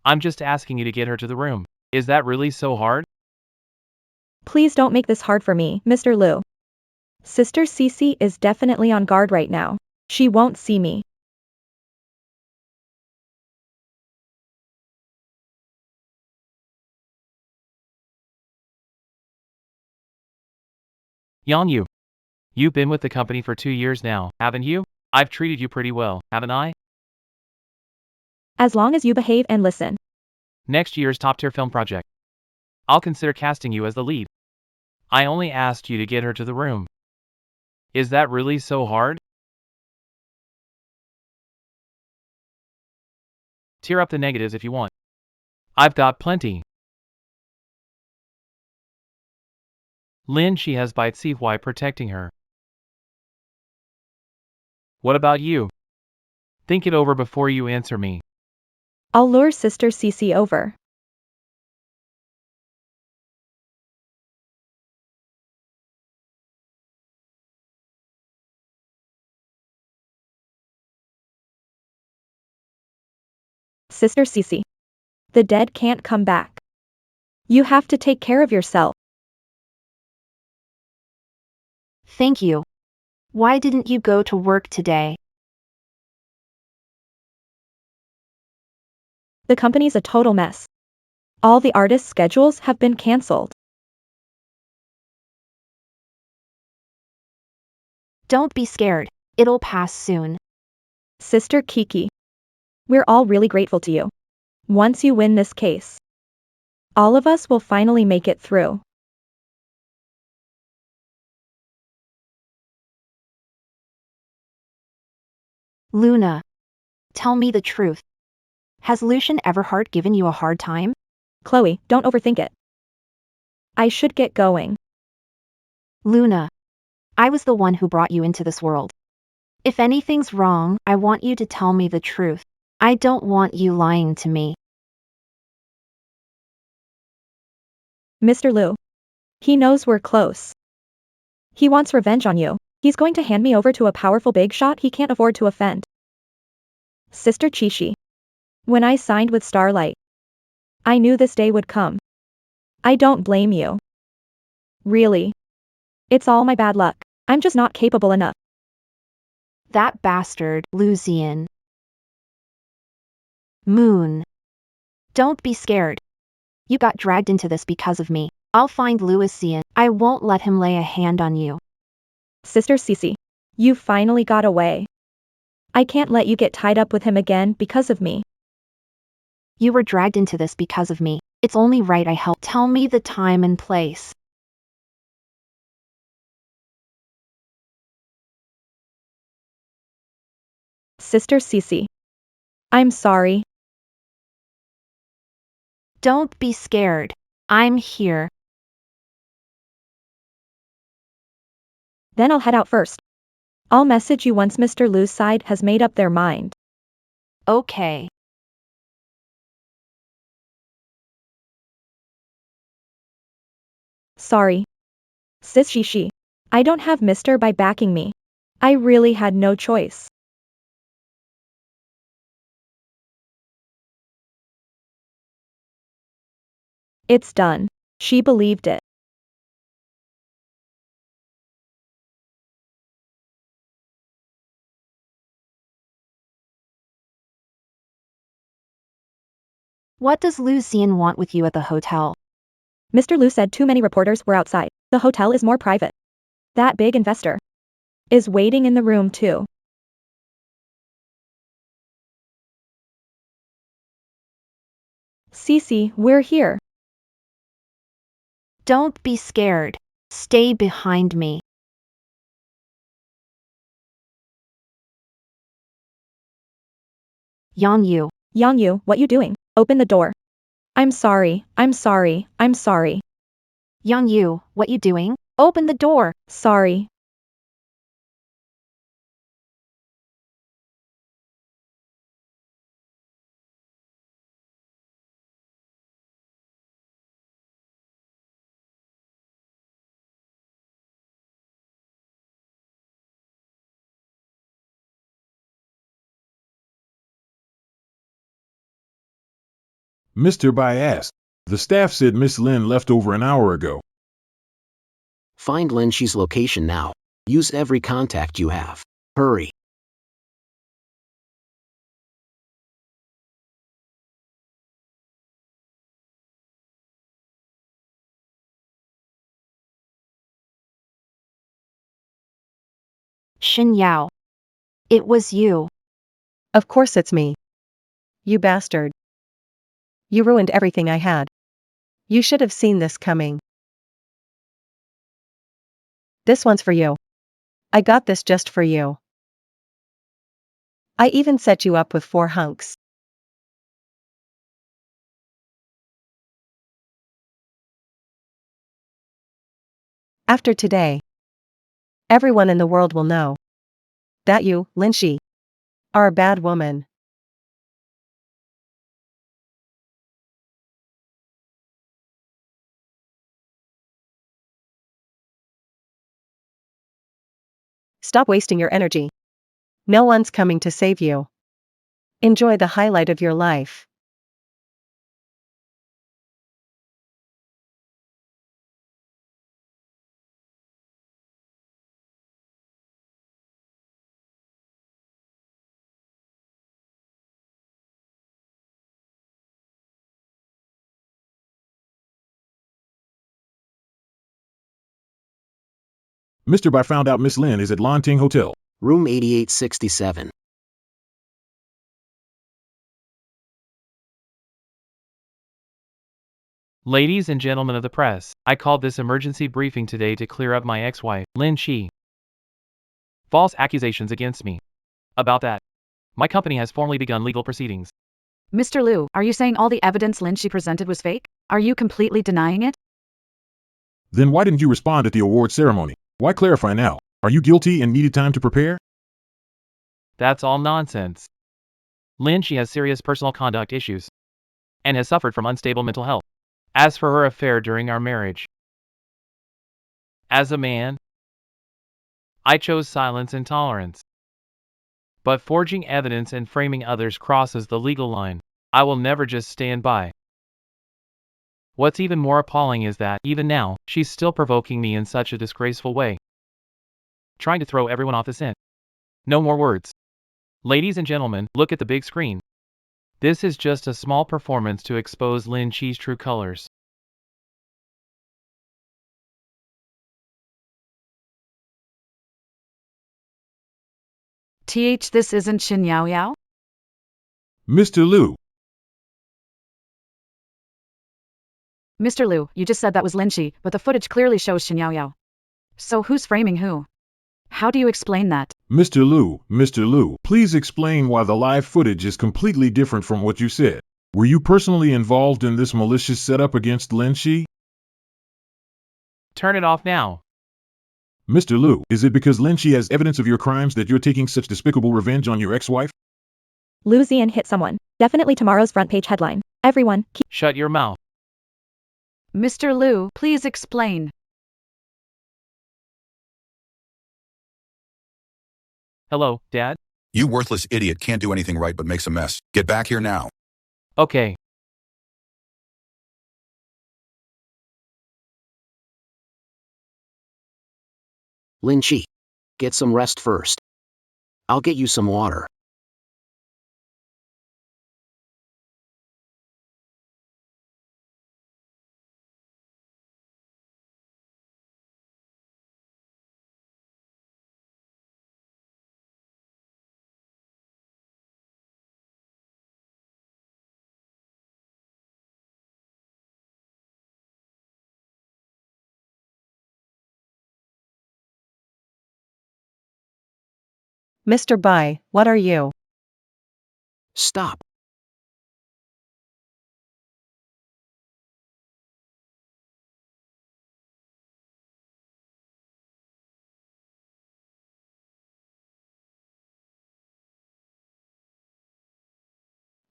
I'm just asking you to get her to the room. Is that really so hard? Please don't make this hard for me, Mr. Liu. Sister Cece is definitely on guard right now. She won't see me. Yang, you've been with the company for 2 years now, haven't you? I've treated you pretty well, haven't I? As long as you behave and listen. Next year's top-tier film project. I'll consider casting you as the lead. I only asked you to get her to the room. Is that really so hard? Tear up the negatives if you want. I've got plenty. Lin, she has bites, see why protecting her. What about you? Think it over before you answer me. I'll lure Sister Cece over. Sister Cece. The dead can't come back. You have to take care of yourself. Thank you. Why didn't you go to work today? The company's a total mess. All the artists' schedules have been cancelled. Don't be scared. It'll pass soon. Sister Kiki. We're all really grateful to you. Once you win this case, all of us will finally make it through. Luna. Tell me the truth. Has Lucian Everhart given you a hard time? Chloe, don't overthink it. I should get going. Luna. I was the one who brought you into this world. If anything's wrong, I want you to tell me the truth. I don't want you lying to me. Mr. Liu. He knows we're close. He wants revenge on you. He's going to hand me over to a powerful big shot he can't afford to offend. Sister Chishi. When I signed with Starlight, I knew this day would come. I don't blame you. Really. It's all my bad luck. I'm just not capable enough. That bastard, Lucian. Moon. Don't be scared. You got dragged into this because of me. I'll find Lucian. I won't let him lay a hand on you. Sister Cece. You finally got away. I can't let you get tied up with him again because of me. You were dragged into this because of me. It's only right I help. Tell me the time and place. Sister Cece. I'm sorry. Don't be scared. I'm here. Then I'll head out first. I'll message you once Mr. Liu's side has made up their mind. Okay. Sorry. Sis Shishi. I don't have Mr. by backing me. I really had no choice. It's done. She believed it. What does Lucian want with you at the hotel? Mr. Liu said too many reporters were outside. The hotel is more private. That big investor is waiting in the room too. Cece, we're here. Don't be scared. Stay behind me. Yang, Yang, what you doing? Open the door. I'm sorry, I'm sorry, I'm sorry. Yang, what you doing? Open the door. Sorry. Mr. Bias. The staff said Miss Lin left over an hour ago. Find Lin Shi's location now. Use every contact you have. Hurry. Shin Yao. It was you. Of course it's me. You bastard. You ruined everything I had. You should have seen this coming. This one's for you. I got this just for you. I even set you up with 4 hunks. After today, everyone in the world will know that you, Lin Shi, are a bad woman. Stop wasting your energy. No one's coming to save you. Enjoy the highlight of your life. Mr. Bai found out Miss Lin is at Lanting Hotel. Room 8867. Ladies and gentlemen of the press, I called this emergency briefing today to clear up my ex-wife, Lin Shi. False accusations against me. About that, my company has formally begun legal proceedings. Mr. Liu, are you saying all the evidence Lin Shi presented was fake? Are you completely denying it? Then why didn't you respond at the award ceremony? Why clarify now? Are you guilty and needed time to prepare? That's all nonsense. Lin Shi has serious personal conduct issues and has suffered from unstable mental health. As for her affair during our marriage, as a man, I chose silence and tolerance. But forging evidence and framing others crosses the legal line. I will never just stand by. What's even more appalling is that, even now, she's still provoking me in such a disgraceful way, trying to throw everyone off the scent. No more words. Ladies and gentlemen, look at the big screen. This is just a small performance to expose Lin Shi's true colors. This isn't Xin Yao Yao? Mr. Liu, Mr. Liu, you just said that was Lin Shi, but the footage clearly shows Xin Yao Yao. So who's framing who? How do you explain that? Mr. Liu, please explain why the live footage is completely different from what you said. Were you personally involved in this malicious setup against Lin Shi? Turn it off now. Mr. Liu, is it because Lin Shi has evidence of your crimes that you're taking such despicable revenge on your ex-wife? Liu Zian hit someone. Definitely tomorrow's front page headline. Everyone, keep Shut your mouth. Mr. Liu, please explain. Hello, Dad? You worthless idiot can't do anything right but makes a mess. Get back here now. Okay. Lin Shi, get some rest first. I'll get you some water. Mr. Bai, what are you? Stop.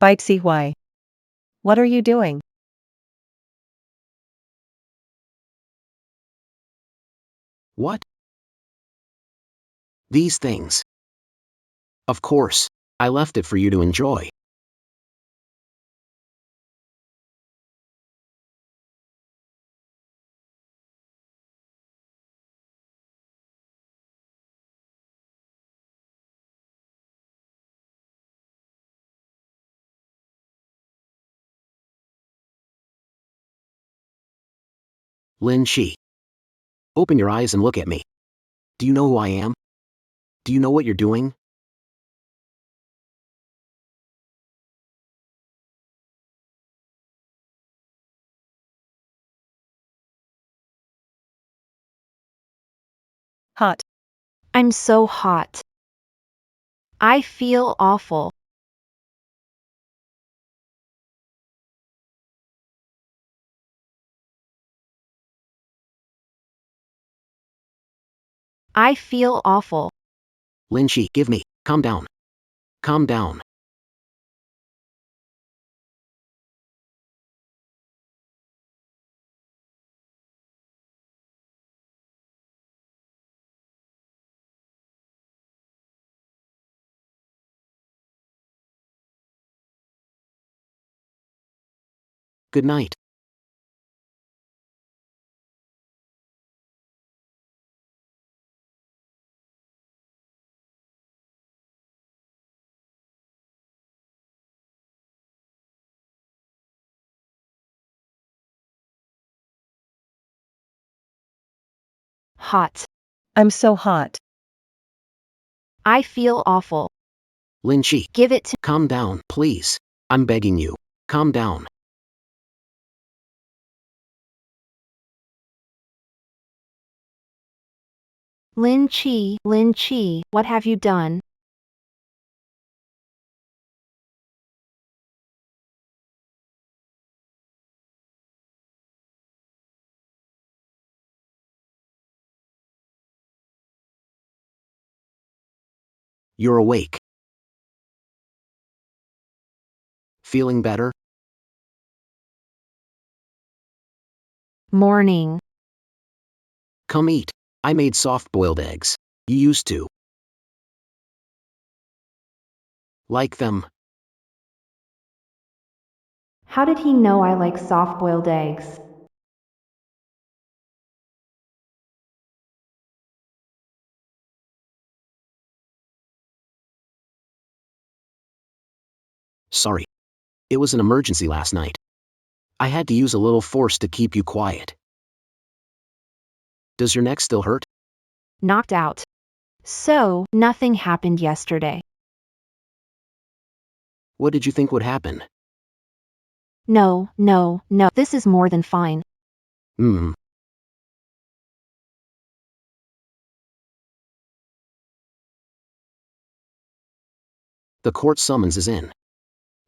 Bai Why? What are you doing? What? These things. Of course, I left it for you to enjoy. Lin Shi. Open your eyes and look at me. Do you know who I am? Do you know what you're doing? Hot. I'm so hot. I feel awful. I feel awful. Lynchie, give me. Calm down. Calm down. Good night. Hot. I'm so hot. I feel awful. Lynchie, Give it to calm down, please. I'm begging you. Calm down. Lynchie. Lynchie, what have you done? You're awake. Feeling better? Morning. Come eat. I made soft-boiled eggs. You used to like them. How did he know I like soft-boiled eggs? Sorry. It was an emergency last night. I had to use a little force to keep you quiet. Does your neck still hurt? Knocked out. So, nothing happened yesterday. What did you think would happen? No, this is more than fine. Hmm. The court summons is in.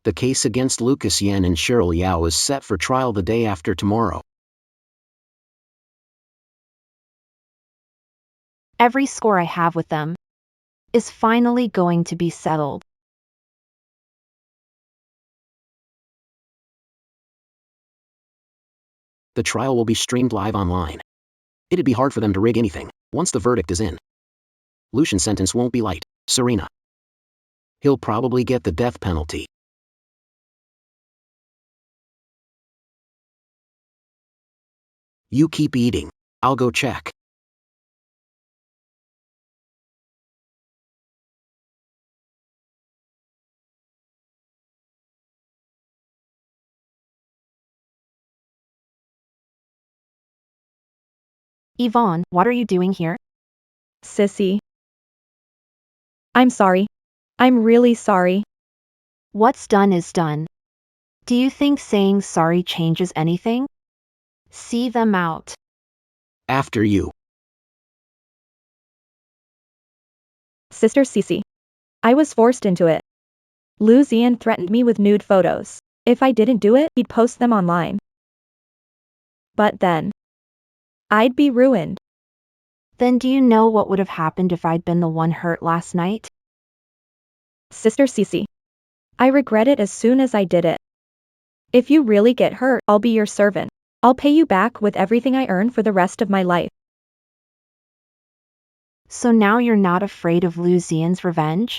The case against Lucas Yen and Cheryl Yao is set for trial the day after tomorrow. Every score I have with them is finally going to be settled. The trial will be streamed live online. It'd be hard for them to rig anything, once the verdict is in. Lucian's sentence won't be light, Serena. He'll probably get the death penalty. You keep eating. I'll go check. Yvonne, what are you doing here? Sissy. I'm sorry. I'm really sorry. What's done is done. Do you think saying sorry changes anything? See them out. After you. Sister Cece. I was forced into it. Lu Zian threatened me with nude photos. If I didn't do it, he'd post them online. But then, I'd be ruined. Then do you know what would have happened if I'd been the one hurt last night? Sister Cece. I regret it as soon as I did it. If you really get hurt, I'll be your servant. I'll pay you back with everything I earn for the rest of my life. So now you're not afraid of Lu Zian's revenge?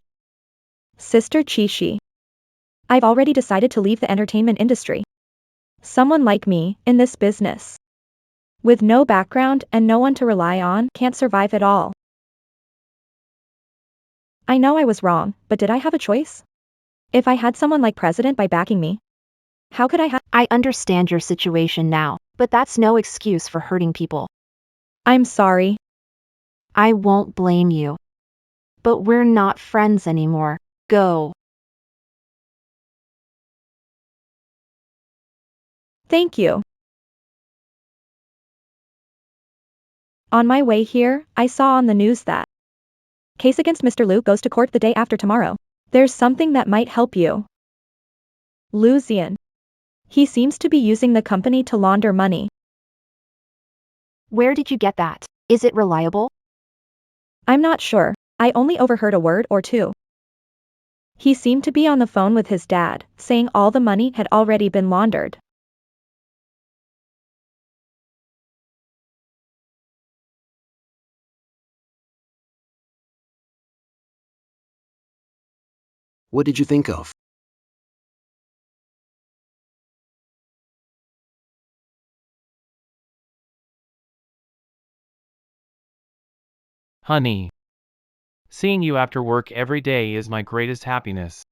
Sister Chi-Shi. I've already decided to leave the entertainment industry. Someone like me, in this business, with no background and no one to rely on, can't survive at all. I know I was wrong, but did I have a choice? If I had someone like President by backing me, how could I have? I understand your situation now, but that's no excuse for hurting people. I'm sorry. I won't blame you. But we're not friends anymore. Go. Thank you. On my way here, I saw on the news that case against Mr. Liu goes to court the day after tomorrow. There's something that might help you. Liu Xian. He seems to be using the company to launder money. Where did you get that? Is it reliable? I'm not sure. I only overheard a word or two. He seemed to be on the phone with his dad, saying all the money had already been laundered. What did you think of? Honey. Seeing you after work every day is my greatest happiness.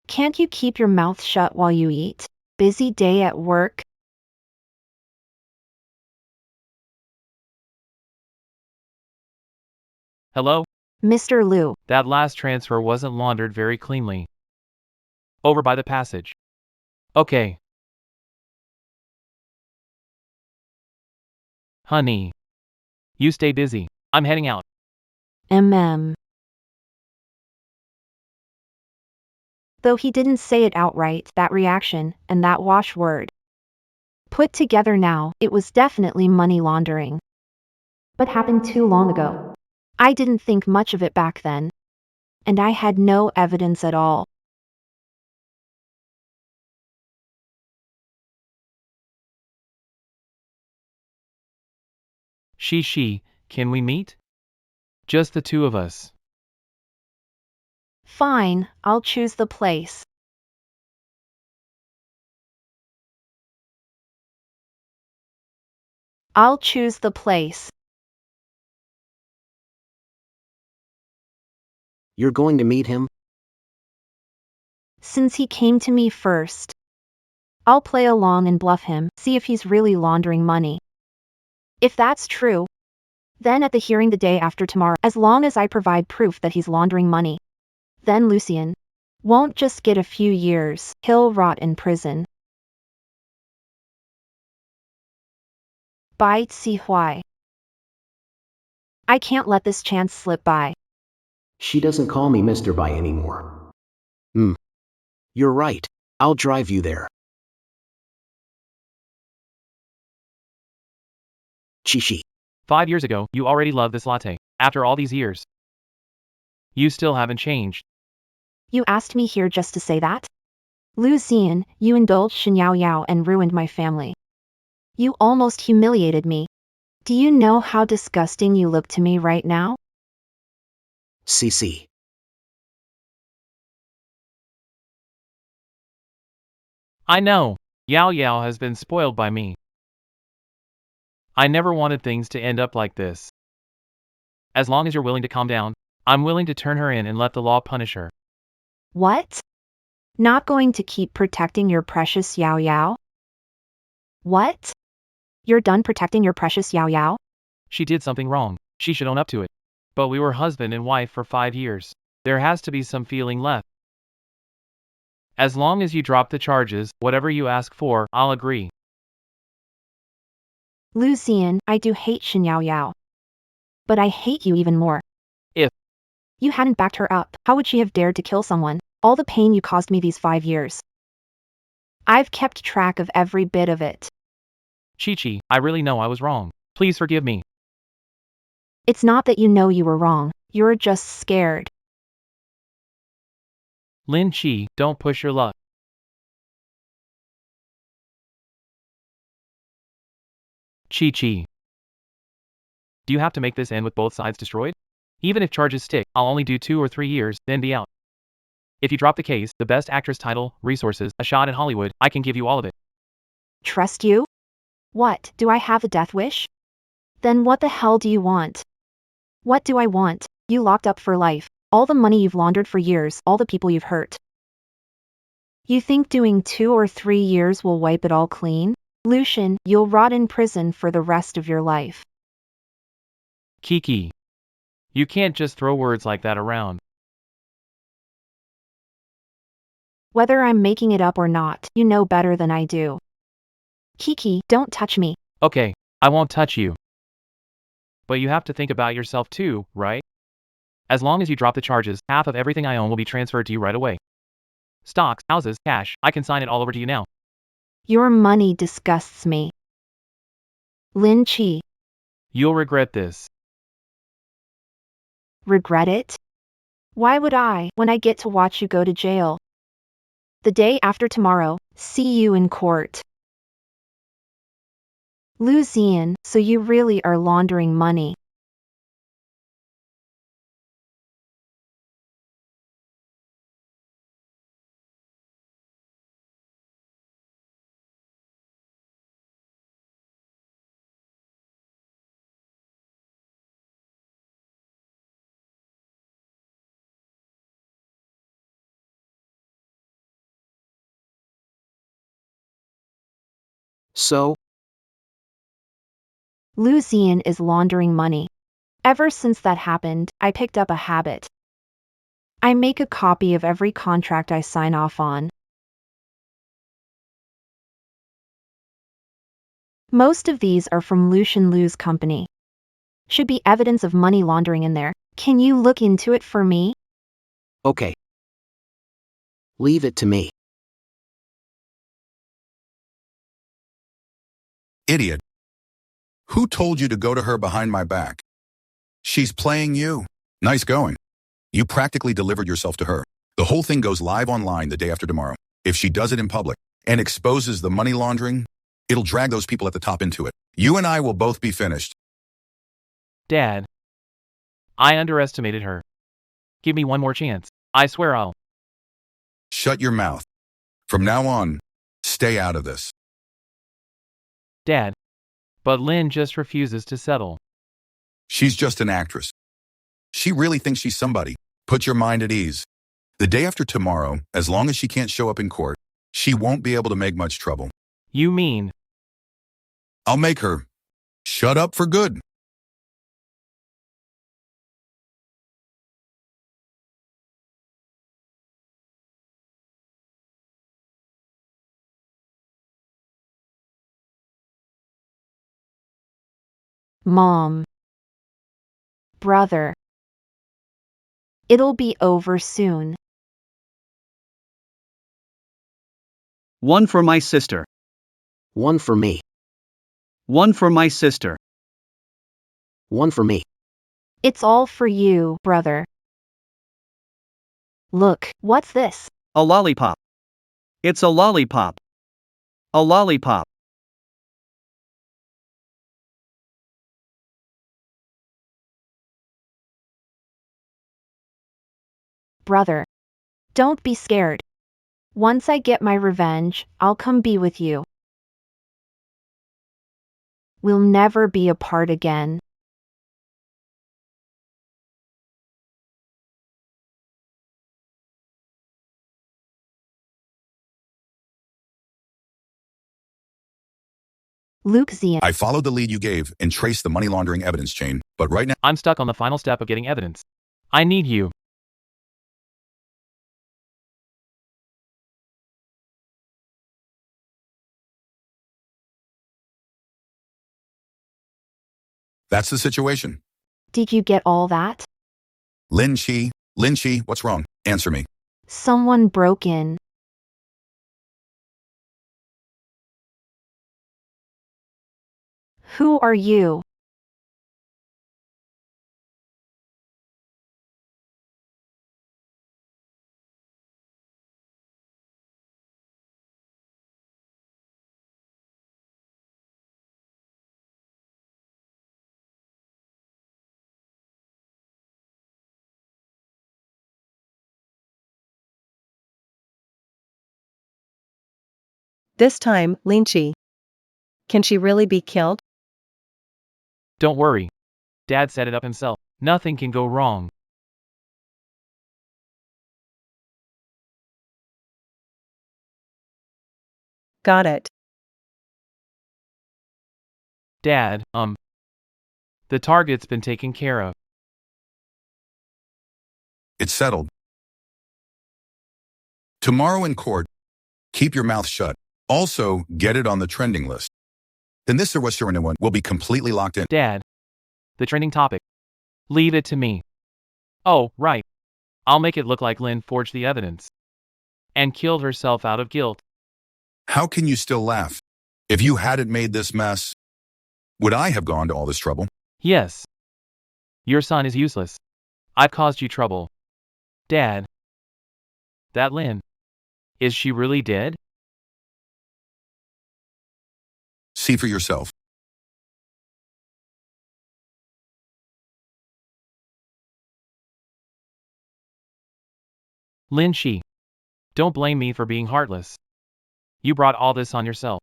Can't you keep your mouth shut while you eat? Busy day at work? Hello? Mr. Liu, That last transfer wasn't laundered very cleanly. Over by the passage. Okay. Honey. You stay busy. I'm heading out. Though he didn't say it outright, that reaction, and that wash word. Put together now, it was definitely money laundering. But happened too long ago. I didn't think much of it back then. And I had no evidence at all. She, can we meet? Just the two of us. Fine, I'll choose the place. I'll choose the place. You're going to meet him? Since he came to me first. I'll play along and bluff him, see if he's really laundering money. If that's true, then at the hearing the day after tomorrow, as long as I provide proof that he's laundering money, then Lucien won't just get a few years, he'll rot in prison. Bai Si Huai. I can't let this chance slip by. She doesn't call me Mr. Bai anymore. You're right. I'll drive you there. Chishi. 5 years ago, you already loved this latte. After all these years, you still haven't changed. You asked me here just to say that? Lu Xian, you indulged Shen Yao Yao and ruined my family. You almost humiliated me. Do you know how disgusting you look to me right now? CC. I know. Yao Yao has been spoiled by me. I never wanted things to end up like this. As long as you're willing to calm down, I'm willing to turn her in and let the law punish her. What? Not going to keep protecting your precious Yao Yao? What? You're done protecting your precious Yao Yao? She did something wrong. She should own up to it. But we were husband and wife for 5 years. There has to be some feeling left. As long as you drop the charges, whatever you ask for, I'll agree. Lu Xian, I do hate Shen Yao Yao. But I hate you even more. If you hadn't backed her up, how would she have dared to kill someone? All the pain you caused me these 5 years. I've kept track of every bit of it. Chi, I really know I was wrong. Please forgive me. It's not that you know you were wrong, you're just scared. Lin Chi, don't push your luck. Chi. Do you have to make this end with both sides destroyed? Even if charges stick, I'll only do 2 or 3 years, then be out. If you drop the case, the best actress title, resources, a shot at Hollywood, I can give you all of it. Trust you? What, do I have a death wish? Then what the hell do you want? What do I want? You locked up for life, all the money you've laundered for years, all the people you've hurt. You think doing 2 or 3 years will wipe it all clean? Lucian, you'll rot in prison for the rest of your life. Kiki. You can't just throw words like that around. Whether I'm making it up or not, you know better than I do. Kiki, don't touch me. Okay, I won't touch you. But you have to think about yourself too, right? As long as you drop the charges, half of everything I own will be transferred to you right away. Stocks, houses, cash, I can sign it all over to you now. Your money disgusts me. Lin Chi. You'll regret this. Regret it? Why would I, when I get to watch you go to jail? The day after tomorrow, see you in court. Lu Zian, so you really are laundering money. So, Lu Zian is laundering money. Ever since that happened, I picked up a habit. I make a copy of every contract I sign off on. Most of these are from Lucian Lu's company. Should be evidence of money laundering in there. Can you look into it for me? okay. Leave it to me. Idiot. Who told you to go to her behind my back? She's playing you. Nice going. You practically delivered yourself to her. The whole thing goes live online the day after tomorrow. If she does it in public and exposes the money laundering, it'll drag those people at the top into it. You and I will both be finished. Dad. I underestimated her. Give me one more chance. I swear I'll. Shut your mouth. From now on, stay out of this. Dad. But Lynn just refuses to settle. She's just an actress. She really thinks she's somebody. Put your mind at ease. The day after tomorrow, as long as she can't show up in court, she won't be able to make much trouble. You mean? I'll make her shut up for good. Mom. Brother. It'll be over soon. One for my sister. One for me. One for my sister. One for me. It's all for you, brother. Look, what's this? A lollipop. It's a lollipop. A lollipop. Brother. Don't be scared. Once I get my revenge, I'll come be with you. We'll never be apart again. Luke Zian. I followed the lead you gave and traced the money laundering evidence chain, but right now, I'm stuck on the final step of getting evidence. I need you. that's the situation. Did you get all that? Lin Chi, what's wrong? Answer me. Someone broke in. Who are you? This time, Lin Chi. Can she really be killed? Don't worry. Dad set it up himself. Nothing can go wrong. Got it. Dad, the target's been taken care of. It's settled. Tomorrow in court, keep your mouth shut. Also, get it on the trending list. Then this or one will be completely locked in. Dad. The trending topic. Leave it to me. Oh, right. I'll make it look like Lynn forged the evidence. And killed herself out of guilt. How can you still laugh? If you hadn't made this mess, would I have gone to all this trouble? Yes. Your son is useless. I've caused you trouble. Dad. That Lynn. Is she really dead? See for yourself. Lynn, she. Don't blame me for being heartless. You brought all this on yourself.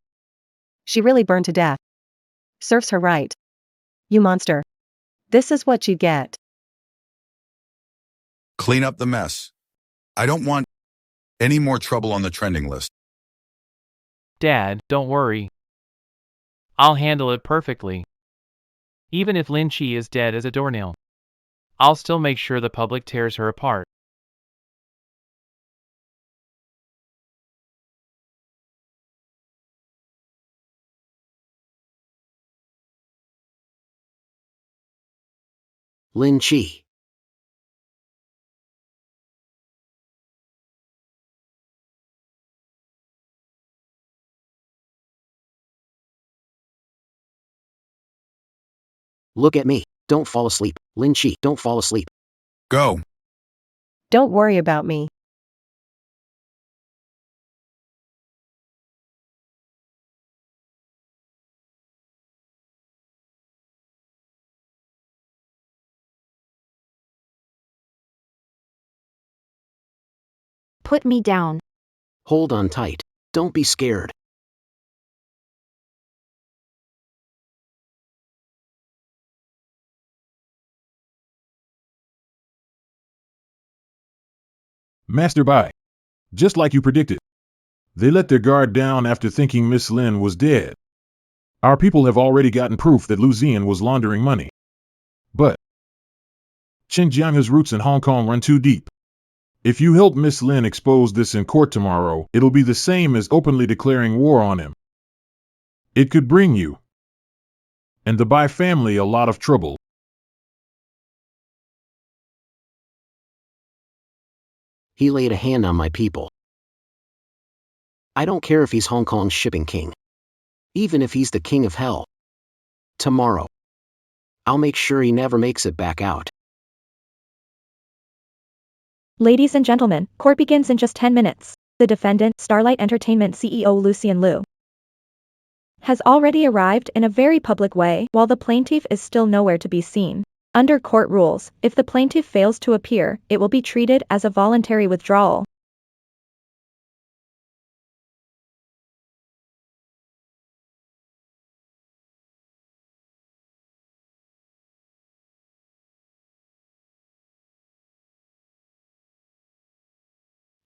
She really burned to death. Serves her right. You monster. This is what you get. Clean up the mess. I don't want any more trouble on the trending list. Dad, don't worry. I'll handle it perfectly. Even if Lin Chi is dead as a doornail, I'll still make sure the public tears her apart. Lin Chi. Look at me. Don't fall asleep. Lin Chi, don't fall asleep. Go. Don't worry about me. Put me down. Hold on tight. Don't be scared. Master Bai. Just like you predicted. They let their guard down after thinking Miss Lin was dead. Our people have already gotten proof that Lu Zian was laundering money. But Xinjiang's roots in Hong Kong run too deep. If you help Miss Lin expose this in court tomorrow, it'll be the same as openly declaring war on him. It could bring you and the Bai family a lot of trouble. He laid a hand on my people. I don't care if he's Hong Kong's shipping king. Even if he's the king of hell. Tomorrow. I'll make sure he never makes it back out. Ladies and gentlemen, court begins in just 10 minutes. The defendant, Starlight Entertainment CEO Lucian Liu, has already arrived in a very public way, while the plaintiff is still nowhere to be seen. Under court rules, if the plaintiff fails to appear, it will be treated as a voluntary withdrawal.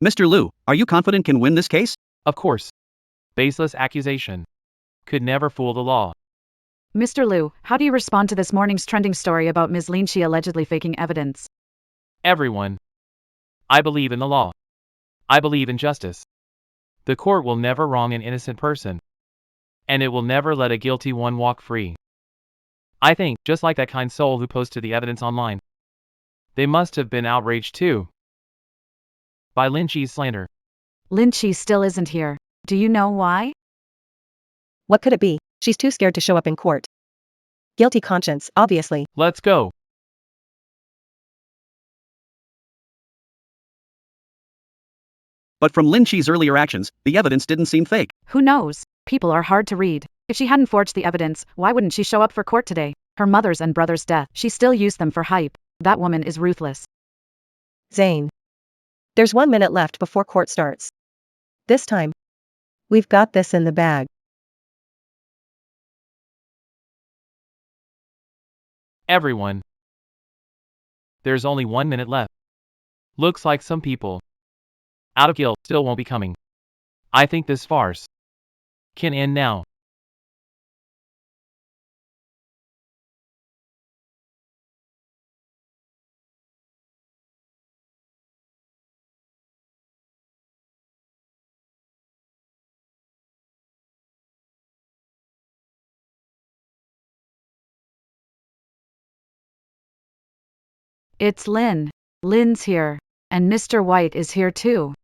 Mr. Liu, are you confident can win this case? Of course. Baseless accusation. Could never fool the law. Mr. Liu, how do you respond to this morning's trending story about Ms. Lin Chi allegedly faking evidence? Everyone. I believe in the law. I believe in justice. The court will never wrong an innocent person. And it will never let a guilty one walk free. I think, just like that kind soul who posted the evidence online. They must have been outraged too. By Lin Chi's slander. Lin Chi still isn't here. Do you know why? What could it be? She's too scared to show up in court. Guilty conscience, obviously. Let's go. But from Lin Chi's earlier actions, the evidence didn't seem fake. Who knows? People are hard to read. If she hadn't forged the evidence, why wouldn't she show up for court today? Her mother's and brother's death, she still used them for hype. That woman is ruthless. Zane. There's 1 minute left before court starts. This time. We've got this in the bag. Everyone. There's only 1 minute left. Looks like some people, out of guilt, still won't be coming. I think this farce can end now. It's Lynn. Lynn's here. And Mr. White is here too.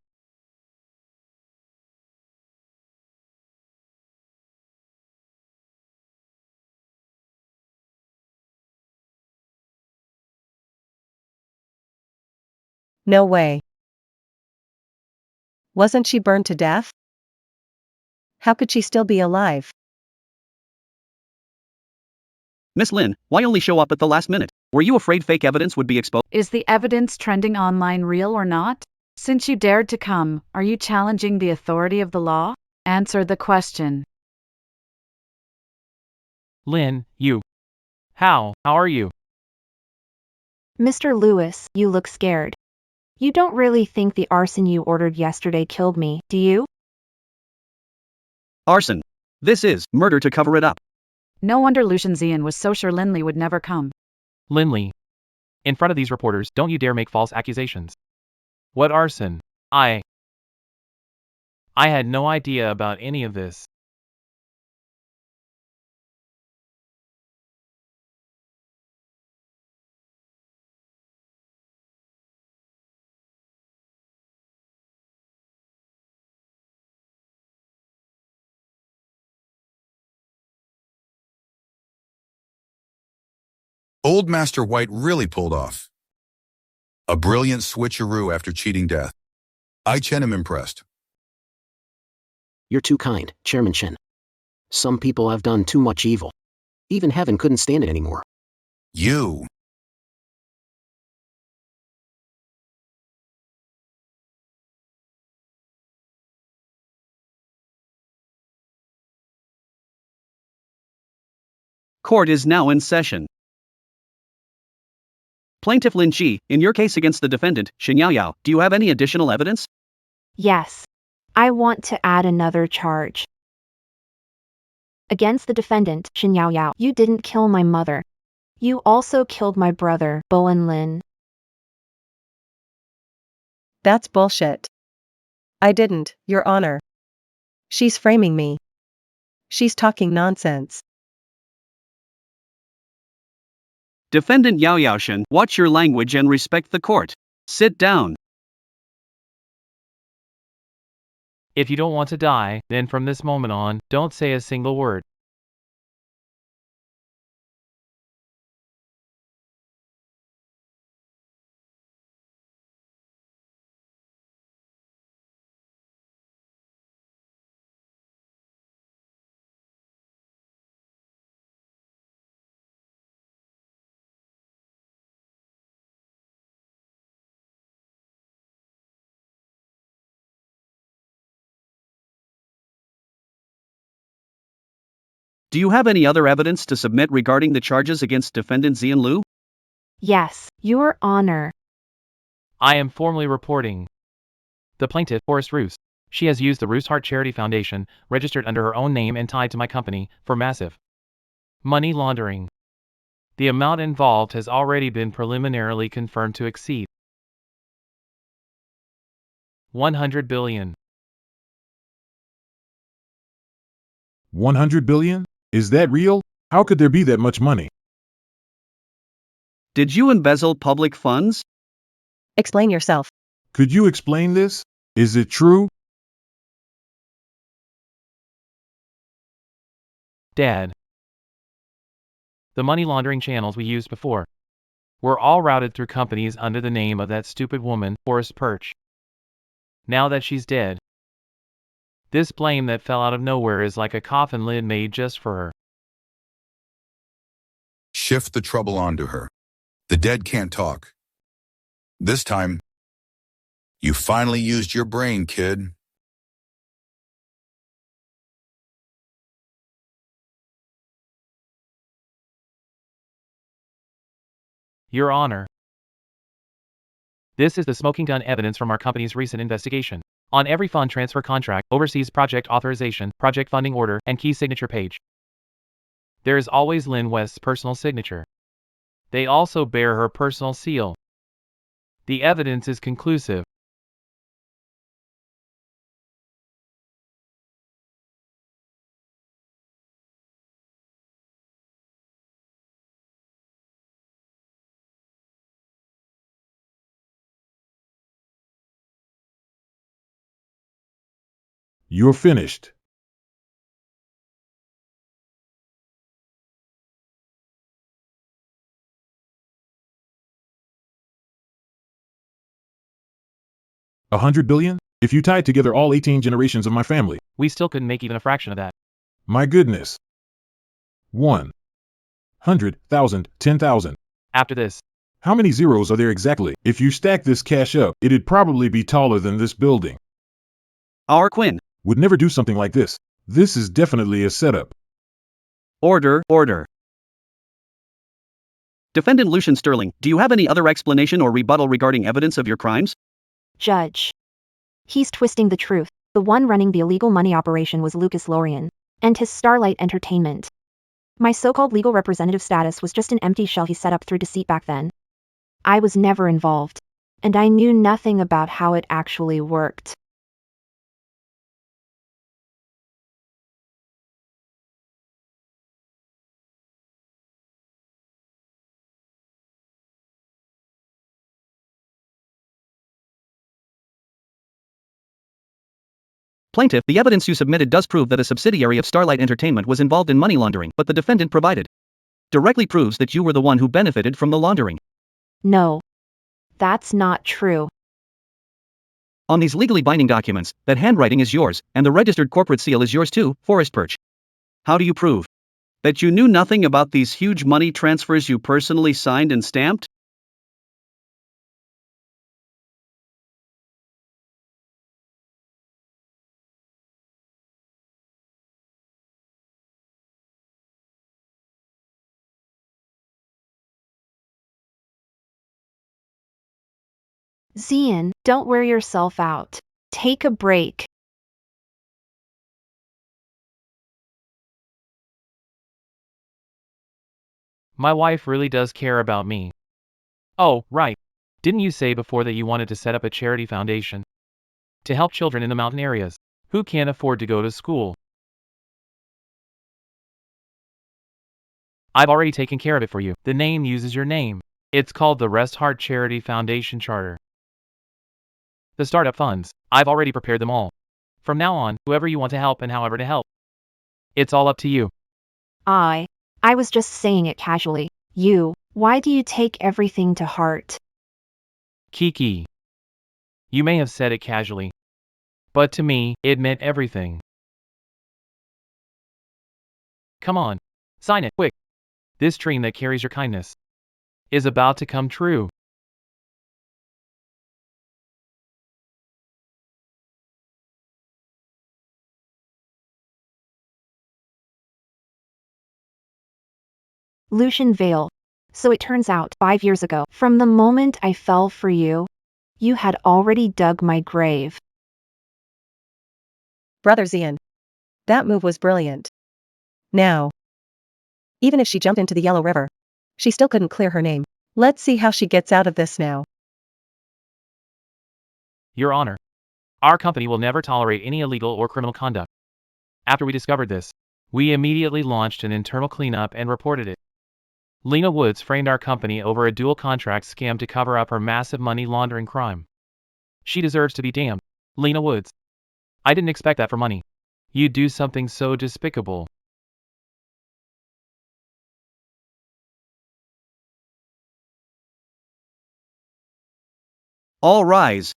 No way. Wasn't she burned to death? How could she still be alive? Miss Lynn, why only show up at the last minute? Were you afraid fake evidence would be exposed? Is the evidence trending online real or not? Since you dared to come, are you challenging the authority of the law? Answer the question. Lynn, you. How are you? Mr. Lewis, you look scared. You don't really think the arson you ordered yesterday killed me, do you? Arson. This is murder to cover it up. No wonder Lucian Zian was so sure Linley would never come. Linley. In front of these reporters, don't you dare make false accusations. What arson? I had no idea about any of this. Old Master White really pulled off a brilliant switcheroo after cheating death. Chen am impressed. You're too kind, Chairman Chen. Some people have done too much evil. Even heaven couldn't stand it anymore. You. Court is now in session. Plaintiff Lin Chi, in your case against the defendant, Shin Yaoyao, do you have any additional evidence? Yes. I want to add another charge. Against the defendant, Shin Yaoyao, you didn't kill my mother. You also killed my brother, Bowen Lin. That's bullshit. I didn't, Your Honor. She's framing me. She's talking nonsense. Defendant Yao Yaoshen, watch your language and respect the court. Sit down. If you don't want to die, then from this moment on, don't say a single word. Do you have any other evidence to submit regarding the charges against defendant Zian Lu? Yes, Your Honor. I am formally reporting. The plaintiff, Forrest Roos. She has used the Roos Heart Charity Foundation, registered under her own name and tied to my company, for massive money laundering. The amount involved has already been preliminarily confirmed to exceed 100 billion. 100 billion? Is that real? How could there be that much money? Did you embezzle public funds? Explain yourself. Could you explain this? Is it true? Dad. The money laundering channels we used before were all routed through companies under the name of that stupid woman, Forrest Perch. Now that she's dead, this blame that fell out of nowhere is like a coffin lid made just for her. Shift the trouble onto her. The dead can't talk. This time, you finally used your brain, kid. Your Honor. This is the smoking gun evidence from our company's recent investigation. On every fund transfer contract, overseas project authorization, project funding order, and key signature page, there is always Lynn West's personal signature. They also bear her personal seal. The evidence is conclusive. You're finished. $100 billion? If you tied together all 18 generations of my family. We still couldn't make even a fraction of that. My goodness. 100,000, 10,000. After this, How many zeros are there exactly? If you stack this cash up, it'd probably be taller than this building. Our Quinn. Would never do something like this. This is definitely a setup. Order, order. Defendant Lucian Sterling, do you have any other explanation or rebuttal regarding evidence of your crimes? Judge. He's twisting the truth. The one running the illegal money operation was Lucas Lorien, and his Starlight Entertainment. My so-called legal representative status was just an empty shell he set up through deceit back then. I was never involved, and I knew nothing about how it actually worked. Plaintiff, the evidence you submitted does prove that a subsidiary of Starlight Entertainment was involved in money laundering, but the defendant provided directly proves that you were the one who benefited from the laundering. No. That's not true. On these legally binding documents, that handwriting is yours, and the registered corporate seal is yours too, Forest Perch. How do you prove that you knew nothing about these huge money transfers you personally signed and stamped? Zian, don't wear yourself out. Take a break. my wife really does care about me. Oh, right. Didn't you say before that you wanted to set up a charity foundation to help children in the mountain areas who can't afford to go to school? I've already taken care of it for you. The name uses your name. It's called the Rest Heart Charity Foundation Charter. The startup funds, I've already prepared them all. From now on, whoever you want to help and however to help. It's all up to you. I was just saying it casually. Why do you take everything to heart? Kiki. You may have said it casually, but to me, it meant everything. Come on, sign it, quick. This dream that carries your kindness is about to come true. Lucian Vale. So it turns out, 5 years ago, from the moment I fell for you, you had already dug my grave. Brother Zian. That move was brilliant. Now, even if she jumped into the Yellow River, she still couldn't clear her name. Let's see how she gets out of this now. Your Honor, our company will never tolerate any illegal or criminal conduct. After we discovered this, we immediately launched an internal cleanup and reported it. Lena Woods framed our company over a dual contract scam to cover up her massive money laundering crime. She deserves to be damned. Lena Woods. I didn't expect that for money. You'd do something so despicable. All rise.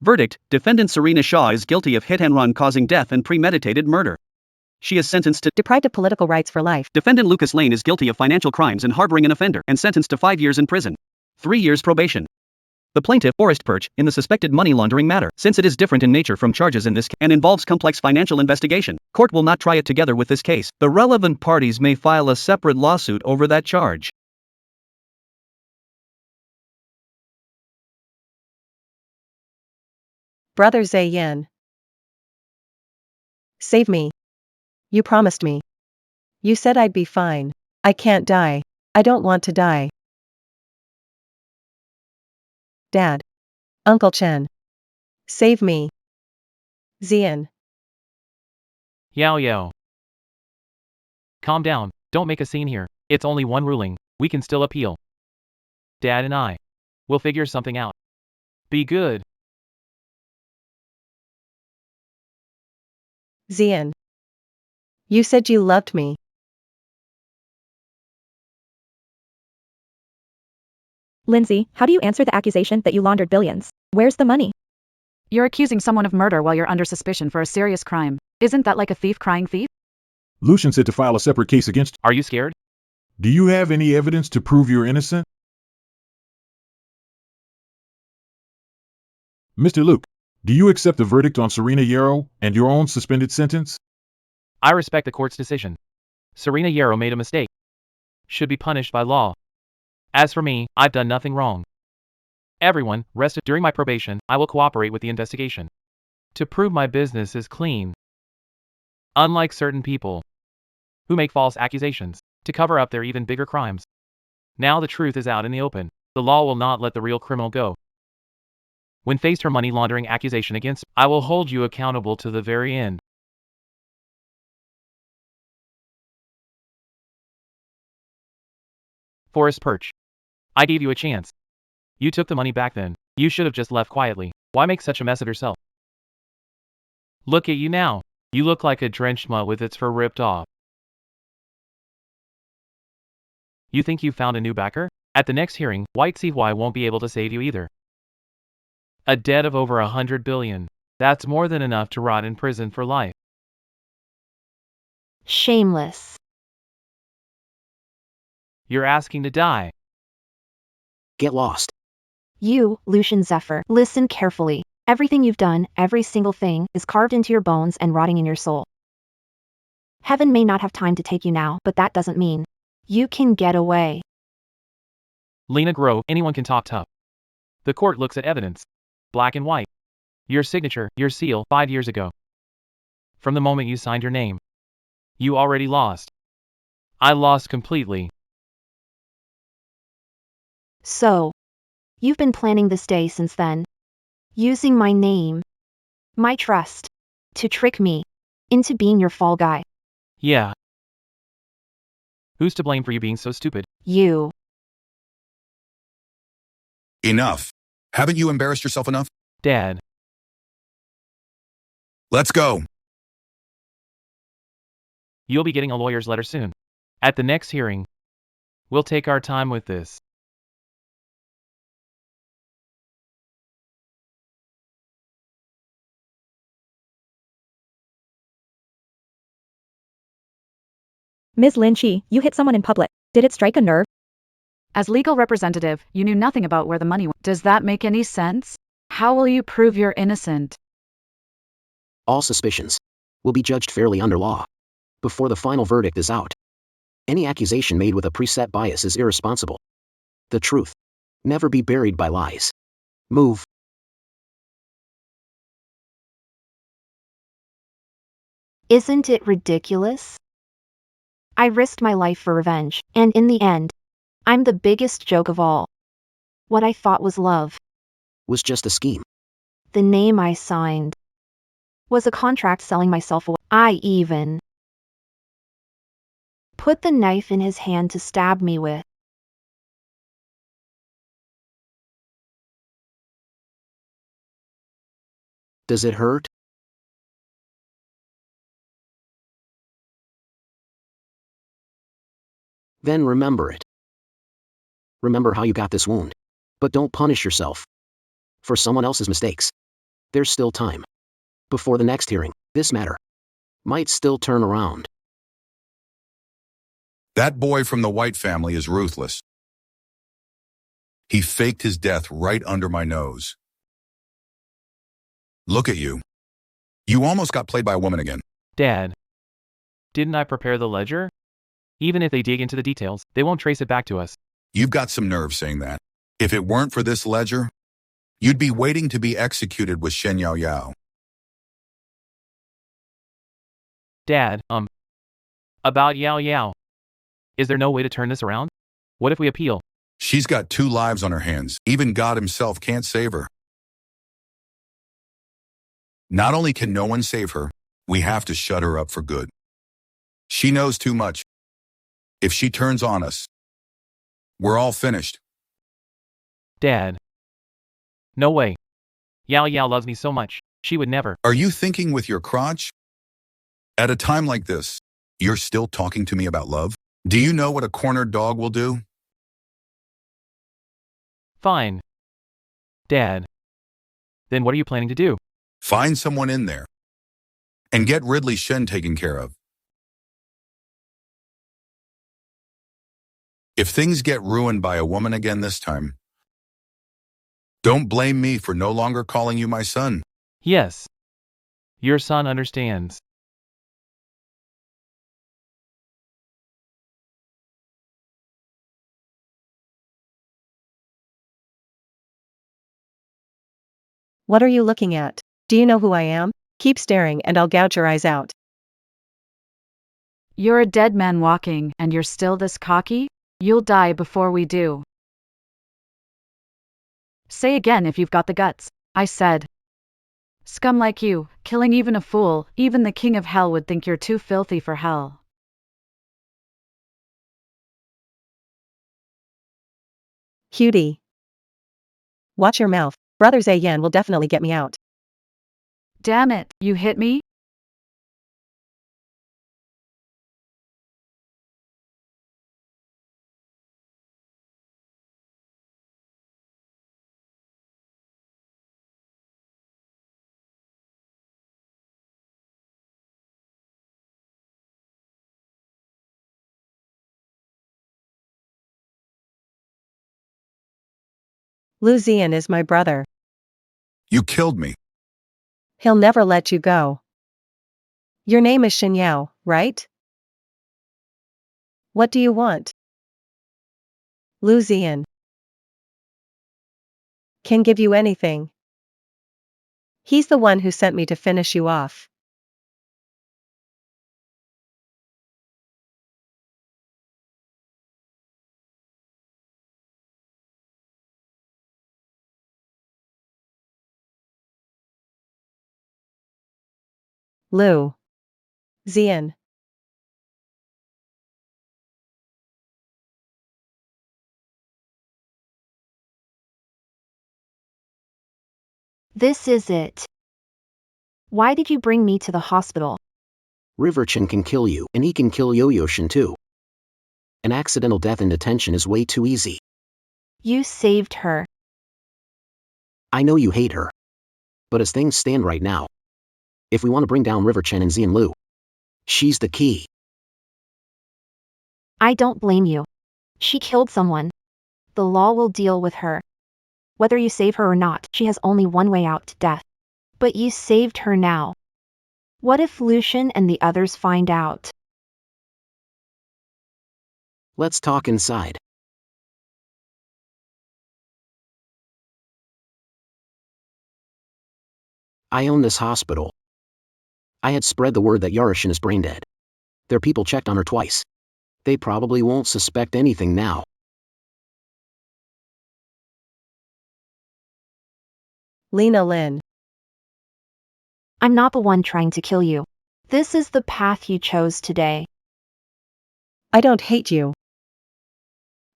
Verdict: Defendant Serena Shaw is guilty of hit-and-run causing death and premeditated murder. She is sentenced to Deprived of political rights for life. Defendant Lucas Lane is guilty of financial crimes and harboring an offender and sentenced to 5 years in prison. 3 years probation. The plaintiff, Forest Perch, in the suspected money laundering matter, since it is different in nature from charges in this case and involves complex financial investigation, court will not try it together with this case. The relevant parties may file a separate lawsuit over that charge. Brother Zian. Save me. You promised me. You said I'd be fine. I can't die. I don't want to die. Dad. Uncle Chen. Save me. Zian. Yao Yao. Calm down, don't make a scene here. It's only one ruling, we can still appeal. Dad and I. We'll figure something out. Be good. Zian. You said you loved me. Lindsay, how do you answer the accusation that you laundered billions? Where's the money? You're accusing someone of murder while you're under suspicion for a serious crime. Isn't that like a thief crying thief? Lucian said to file a separate case against you. Are you scared? Do you have any evidence to prove you're innocent? Mr. Luke, do you accept the verdict on Serena Yarrow and your own suspended sentence? I respect the court's decision. Serena Yarrow made a mistake. Should be punished by law. As for me, I've done nothing wrong. Everyone, rested during my probation, I will cooperate with the investigation. To prove my business is clean. Unlike certain people who make false accusations to cover up their even bigger crimes. Now the truth is out in the open. The law will not let the real criminal go. When faced her money laundering accusation against, I will hold you accountable to the very end. Forrest Perch. I gave you a chance. You took the money back then. You should have just left quietly. Why make such a mess of yourself? Look at you now. You look like a drenched mutt with its fur ripped off. You think you found a new backer? At the next hearing, White CY won't be able to save you either. A debt of over 100 billion. That's more than enough to rot in prison for life. Shameless. You're asking to die. Get lost. You, Lucian Zephyr, listen carefully. Everything you've done, every single thing, is carved into your bones and rotting in your soul. Heaven may not have time to take you now, but that doesn't mean you can get away. Lena Grove, anyone can talk tough. The court looks at evidence. Black and white. Your signature, your seal, 5 years ago. From the moment you signed your name. You already lost. I lost completely. So, you've been planning this day since then. Using my name, my trust, to trick me into being your fall guy. Yeah. Who's to blame for you being so stupid? You. Enough. Haven't you embarrassed yourself enough? Dad. Let's go. You'll be getting a lawyer's letter soon. At the next hearing. We'll take our time with this. Ms. Lin Chi, you hit someone in public. Did it strike a nerve? As legal representative, you knew nothing about where the money went. Does that make any sense? How will you prove you're innocent? All suspicions will be judged fairly under law before the final verdict is out. Any accusation made with a preset bias is irresponsible. The truth never be buried by lies. Move. Isn't it ridiculous? I risked my life for revenge, and in the end, I'm the biggest joke of all. What I thought was love Was just a scheme. The name I signed was a contract selling myself away. I even put the knife in his hand to stab me with. Does it hurt? Then remember it. Remember how you got this wound. But don't punish yourself for someone else's mistakes. There's still time. Before the next hearing, this matter might still turn around. That boy from the White family is ruthless. He faked his death right under my nose. Look at you. You almost got played by a woman again. Dad. Didn't I prepare the ledger? Even if they dig into the details, they won't trace it back to us. You've got some nerve saying that. If it weren't for this ledger, you'd be waiting to be executed with Shen Yao Yao. Dad, about Yao Yao. Is there no way to turn this around? What if we appeal? She's got 2 lives on her hands. Even God himself can't save her. Not only can no one save her, we have to shut her up for good. She knows too much. If she turns on us, we're all finished. Dad. No way. Yao Yao loves me so much, she would never. Are you thinking with your crotch? At a time like this, you're still talking to me about love? Do you know what a cornered dog will do? Fine. Dad. Then what are you planning to do? Find someone in there. And get Ridley Shen taken care of. If things get ruined by a woman again this time, don't blame me for no longer calling you my son. Yes. Your son understands. What are you looking at? Do you know who I am? Keep staring and I'll gouge your eyes out. You're a dead man walking, and you're still this cocky? You'll die before we do. Say again if you've got the guts, I said. Scum like you, killing even a fool, even the king of hell would think you're too filthy for hell. Cutie. Watch your mouth. Brother Zayan will definitely get me out. Damn it, you hit me? Lu Ziyan is my brother. You killed me. He'll never let you go. Your name is Shin Yao, right? What do you want? Lu Ziyan. Can give you anything. He's the one who sent me to finish you off. Lu Ziyan. This is it. Why did you bring me to the hospital? Riverchin can kill you, and he can kill Yo-Yo-Shin too. An accidental death in detention is way too easy. You saved her. I know you hate her. But as things stand right now, if we want to bring down Riverchin and Zian Lu, she's the key. I don't blame you. She killed someone. The law will deal with her. Whether you save her or not, she has only one way out to death. But you saved her now. What if Lucian and the others find out? Let's talk inside. I own this hospital. I had spread the word that Yarishin is brain dead. Their people checked on her twice. They probably won't suspect anything now. Lena Lin. I'm not the one trying to kill you. This is the path you chose today. I don't hate you.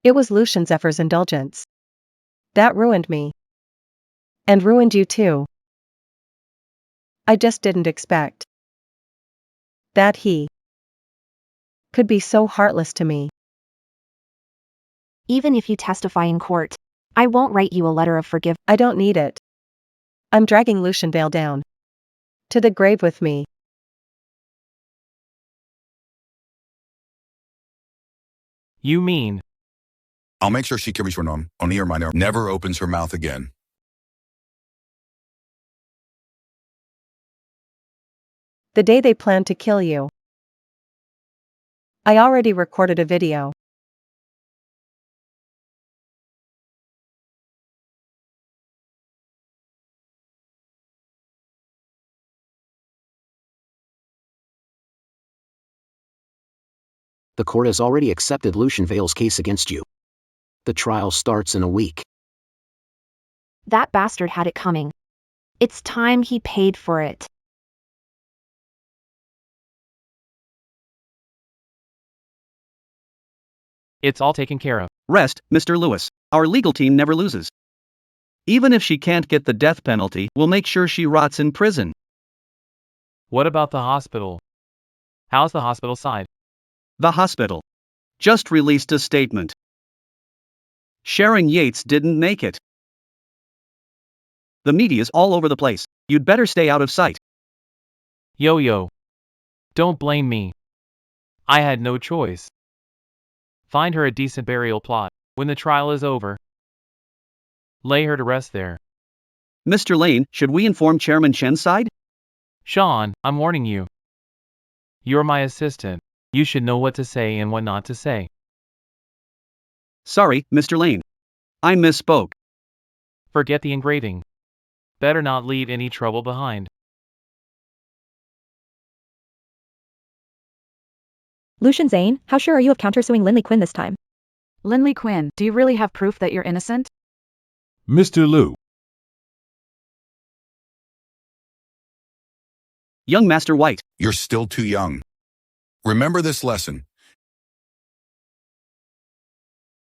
It was Lucian Zephyr's indulgence. That ruined me. And ruined you too. I just didn't expect that he could be so heartless to me. Even if you testify in court, I won't write you a letter of forgiveness. I don't need it. I'm dragging Lucian Vale down to the grave with me. You mean? I'll make sure she carries her name. Oni or minor never opens her mouth again. The day they planned to kill you. I already recorded a video. The court has already accepted Lucian Vale's case against you. The trial starts in a week. That bastard had it coming. It's time he paid for it. It's all taken care of. Rest, Mr. Lewis. Our legal team never loses. Even if she can't get the death penalty, we'll make sure she rots in prison. What about the hospital? How's the hospital side? The hospital just released a statement. Sharon Yates didn't make it. The media's all over the place. You'd better stay out of sight. Yo-yo. Don't blame me. I had no choice. Find her a decent burial plot. When the trial is over, lay her to rest there. Mr. Lane, should we inform Chairman Chen's side? Sean, I'm warning you. You're my assistant. You should know what to say and what not to say. Sorry, Mr. Lane. I misspoke. Forget the engraving. Better not leave any trouble behind. Lucian Zane, how sure are you of countersuing Lindley Quinn this time? Lindley Quinn, do you really have proof that you're innocent? Mr. Liu, Young Master White. You're still too young. Remember this lesson.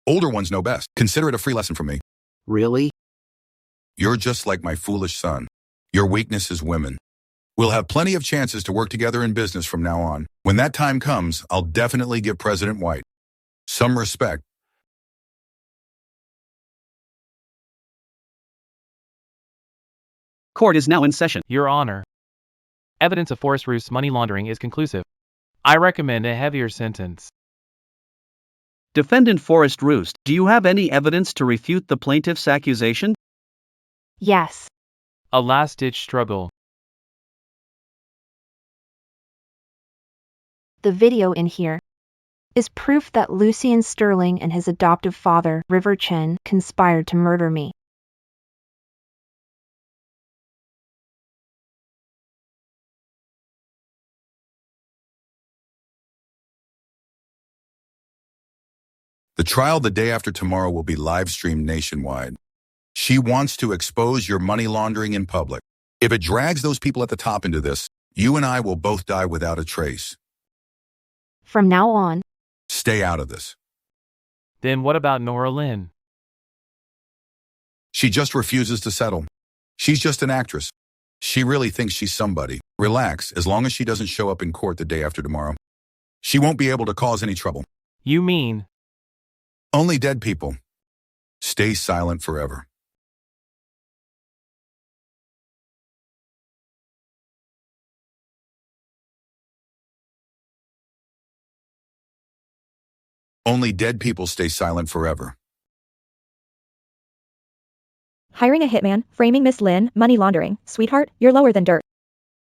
Older ones know best. Consider it a free lesson from me. Really? You're just like my foolish son. Your weakness is women. We'll have plenty of chances to work together in business from now on. When that time comes, I'll definitely give President White some respect. Court is now in session. Your Honor. Evidence of Forrest Roost's money laundering is conclusive. I recommend a heavier sentence. Defendant Forrest Roost, do you have any evidence to refute the plaintiff's accusation? Yes. A last-ditch struggle. The video in here is proof that Lucien Sterling and his adoptive father, River Chen, conspired to murder me. The trial the day after tomorrow will be live streamed nationwide. She wants to expose your money laundering in public. If it drags those people at the top into this, you and I will both die without a trace. From now on, Stay out of this. Then what about Nora Lynn? She just refuses to settle. She's just an actress. She really thinks she's somebody. Relax, as long as she doesn't show up in court the day after tomorrow. She won't be able to cause any trouble. You mean? Only dead people. Stay silent forever. Only dead people stay silent forever. Hiring a hitman, framing Miss Lynn, money laundering. Sweetheart, you're lower than dirt.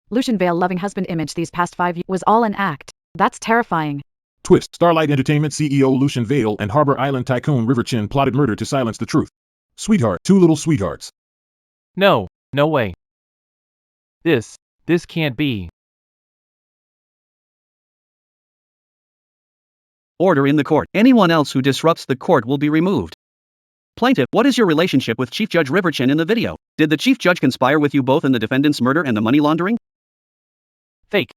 Lucian Vale loving husband image these past 5 years was all an act. That's terrifying. Twist. Starlight Entertainment CEO Lucian Vale and Harbor Island tycoon River Chen plotted murder to silence the truth. Sweetheart. Two little sweethearts. No, no way. This can't be. Order in the court. Anyone else who disrupts the court will be removed. Plaintiff, what is your relationship with Chief Judge River Chen in the video? Did the Chief Judge conspire with you both in the defendant's murder and the money laundering? Fake.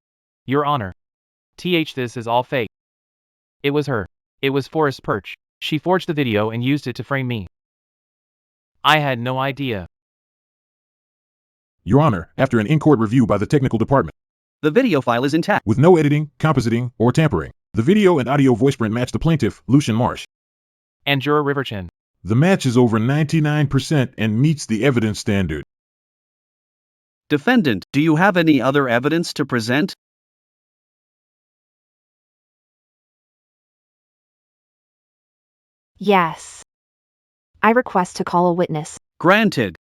Your Honor. This is all fake. It was her. It was Forrest Perch. She forged the video and used it to frame me. I had no idea. Your Honor, after an in-court review by the technical department, The video file is intact. with no editing, compositing, or tampering, the video and audio voice print match the plaintiff, Lucian Marsh. And juror River Chen. The match is over 99% and meets the evidence standard. Defendant, do you have any other evidence to present? yes. I request to call a witness. Granted.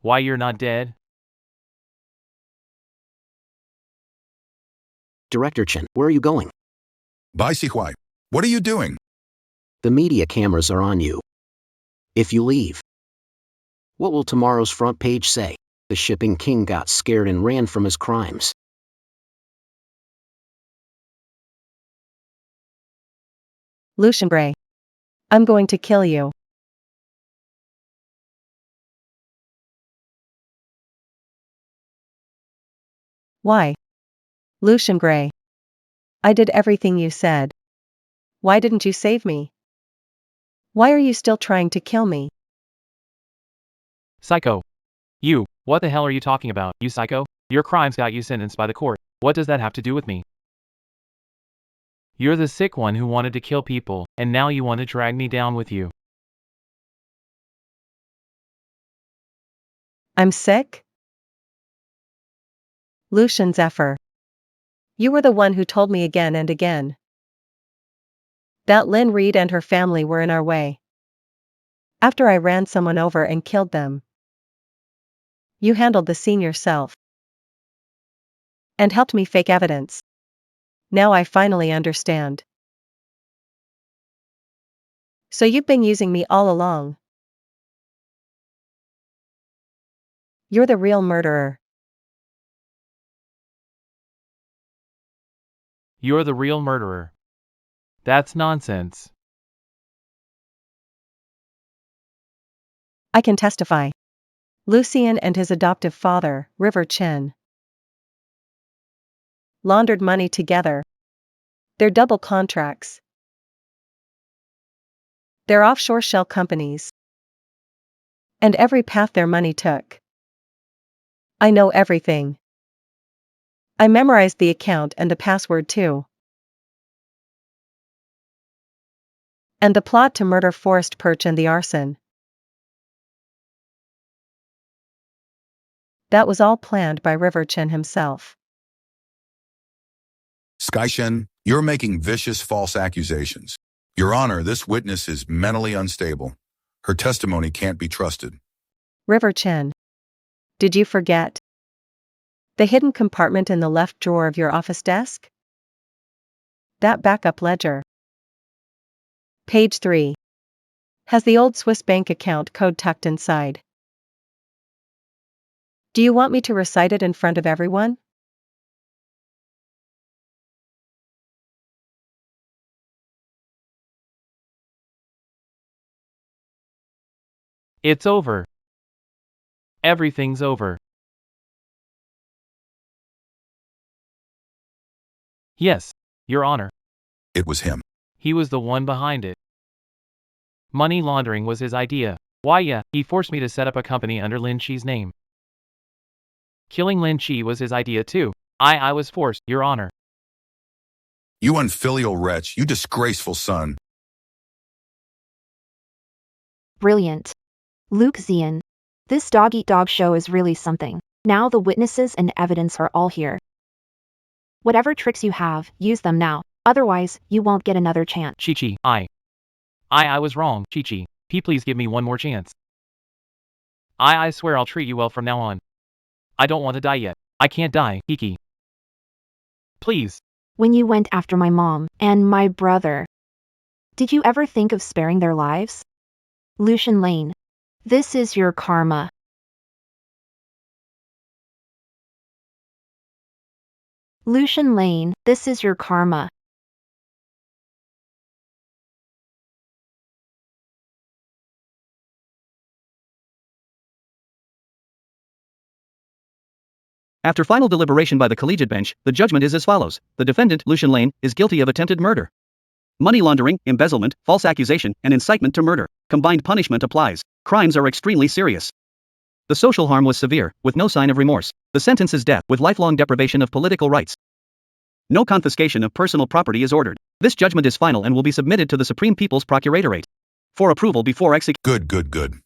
Why you're not dead? Director Chen, where are you going? Bai Sihuai, what are you doing? The media cameras are on you. If you leave, what will tomorrow's front page say? The shipping king got scared and ran from his crimes. Lucian Bray. I'm going to kill you. Why? Lucian Gray. I did everything you said. Why didn't you save me? Why are you still trying to kill me? Psycho. You, what the hell are you talking about, you psycho? Your crimes got you sentenced by the court. What does that have to do with me? You're the sick one who wanted to kill people, and now you want to drag me down with you. I'm sick? Lucian Zephyr. You were the one who told me again and again that Lynn Reed and her family were in our way. After I ran someone over and killed them, you handled the scene yourself and helped me fake evidence. Now I finally understand. So you've been using me all along. You're the real murderer. You're the real murderer. That's nonsense. I can testify. Lucian and his adoptive father, River Chen, laundered money together. They're double contracts. They're offshore shell companies. And every path their money took. I know everything. I memorized the account and the password too. And the plot to murder Forrest Perch and the arson. That was all planned by River Chen himself. Skyshen, you're making vicious false accusations. Your Honor, this witness is mentally unstable. Her testimony can't be trusted. River Chen. Did you forget? The hidden compartment in the left drawer of your office desk? That backup ledger. Page 3. Has the old Swiss bank account code tucked inside. Do you want me to recite it in front of everyone? It's over. Everything's over. Yes, Your Honor. It was him. He was the one behind it. Money laundering was his idea. Why yeah, he forced me to set up a company under Lin Chi's name. Killing Lin Chi was his idea too. I was forced, Your Honor. You unfilial wretch, you disgraceful son. Brilliant. Luke Zian. This dog-eat-dog show is really something. Now the witnesses and evidence are all here. Whatever tricks you have, use them now. Otherwise, you won't get another chance. Chi-Chi, I was wrong, Chi-Chi. Please give me one more chance. I swear I'll treat you well from now on. I don't want to die yet. I can't die, Kiki. Please. When you went after my mom and my brother, did you ever think of sparing their lives? Lucian Lane. This is your karma. Lucian Lane, this is your karma. After final deliberation by the collegiate bench, the judgment is as follows. The defendant, Lucian Lane, is guilty of attempted murder. Money laundering, embezzlement, false accusation, and incitement to murder. Combined punishment applies. Crimes are extremely serious. The social harm was severe, with no sign of remorse. The sentence is death, with lifelong deprivation of political rights. No confiscation of personal property is ordered. This judgment is final and will be submitted to the Supreme People's Procuratorate for approval before execution. Good.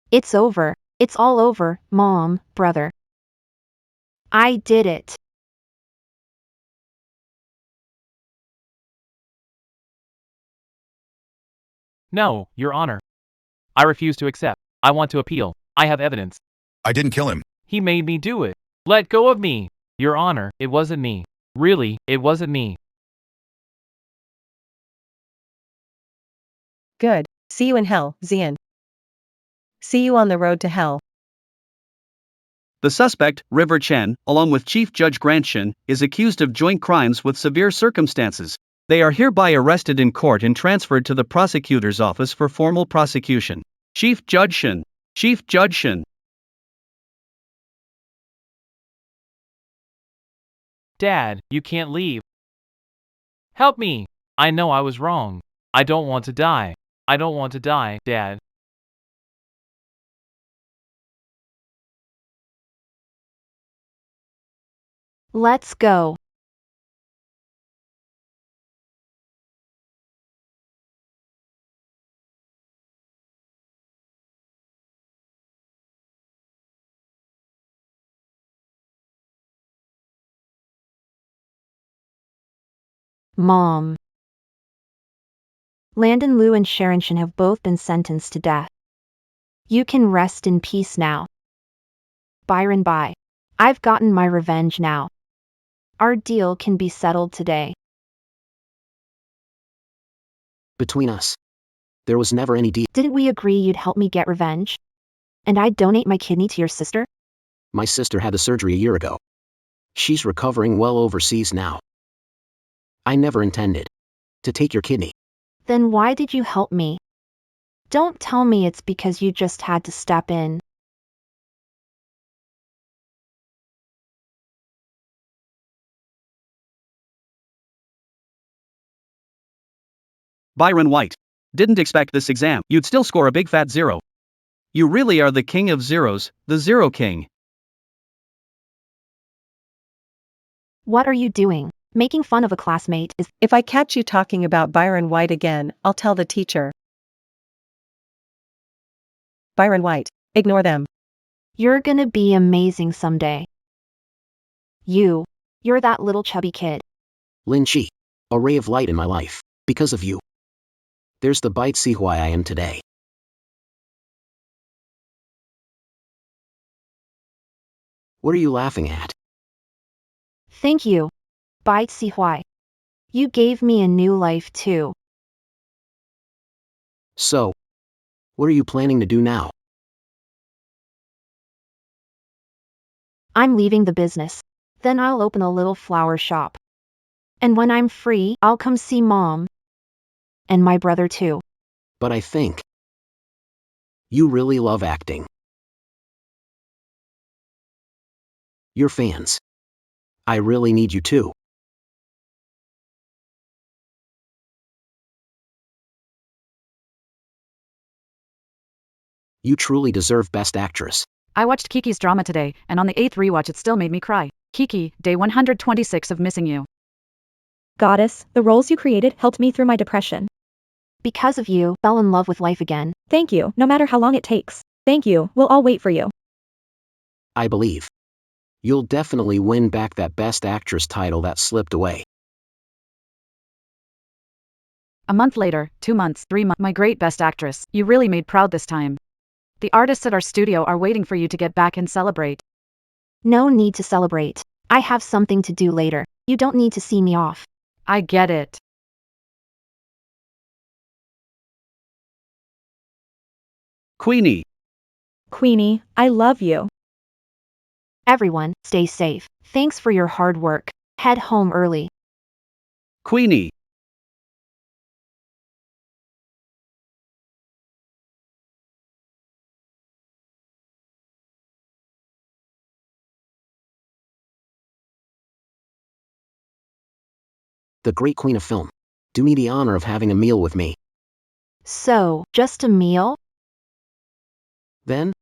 It's over. It's all over, Mom, brother. I did it. No, Your Honor. I refuse to accept. I want to appeal. I have evidence. I didn't kill him. He made me do it. Let go of me. Your Honor, it wasn't me. Really, it wasn't me. Good. See you in hell, Zian. See you on the road to hell. The suspect, River Chen, along with Chief Judge Grant Shin, is accused of joint crimes with severe circumstances. They are hereby arrested in court and transferred to the prosecutor's office for formal prosecution. Chief Judge Shin. Dad, you can't leave. Help me! I know I was wrong. I don't want to die. I don't want to die, Dad. Let's go. Mom. Landon Liu and Sharon Shin have both been sentenced to death. You can rest in peace now. Byron, bye. I've gotten my revenge now. Our deal can be settled today. Between us, there was never any deal. Didn't we agree you'd help me get revenge? And I'd donate my kidney to your sister? My sister had the surgery a year ago. She's recovering well overseas now. I never intended to take your kidney. Then why did you help me? Don't tell me it's because you just had to step in. Byron White. Didn't expect this exam. You'd still score a big fat 0. You really are the king of zeros, the Zero King. What are you doing? Making fun of a classmate is— If I catch you talking about Byron White again, I'll tell the teacher. Byron White, ignore them. You're gonna be amazing someday. You're that little chubby kid. Lin Chi, a ray of light in my life, because of you. There's the bite. See why I am today. What are you laughing at? Thank you. Bai Si Huai. You gave me a new life too. So, what are you planning to do now? I'm leaving the business. Then I'll open a little flower shop. And when I'm free, I'll come see Mom. And my brother too. But I think you really love acting. Your fans. I really need you too. You truly deserve Best Actress. I watched Kiki's drama today, and on the 8th rewatch it still made me cry. Kiki, day 126 of missing you. Goddess, the roles you created helped me through my depression. Because of you, fell in love with life again. Thank you, no matter how long it takes. Thank you, we'll all wait for you. I believe you'll definitely win back that Best Actress title that slipped away. A month later, 2 months, 3 months, my great Best Actress, you really made proud this time. The artists at our studio are waiting for you to get back and celebrate. No need to celebrate. I have something to do later. You don't need to see me off. I get it. Queenie. Queenie, I love you. Everyone, stay safe. Thanks for your hard work. Head home early. Queenie. The great queen of film. Do me the honor of having a meal with me. So, just a meal? Then,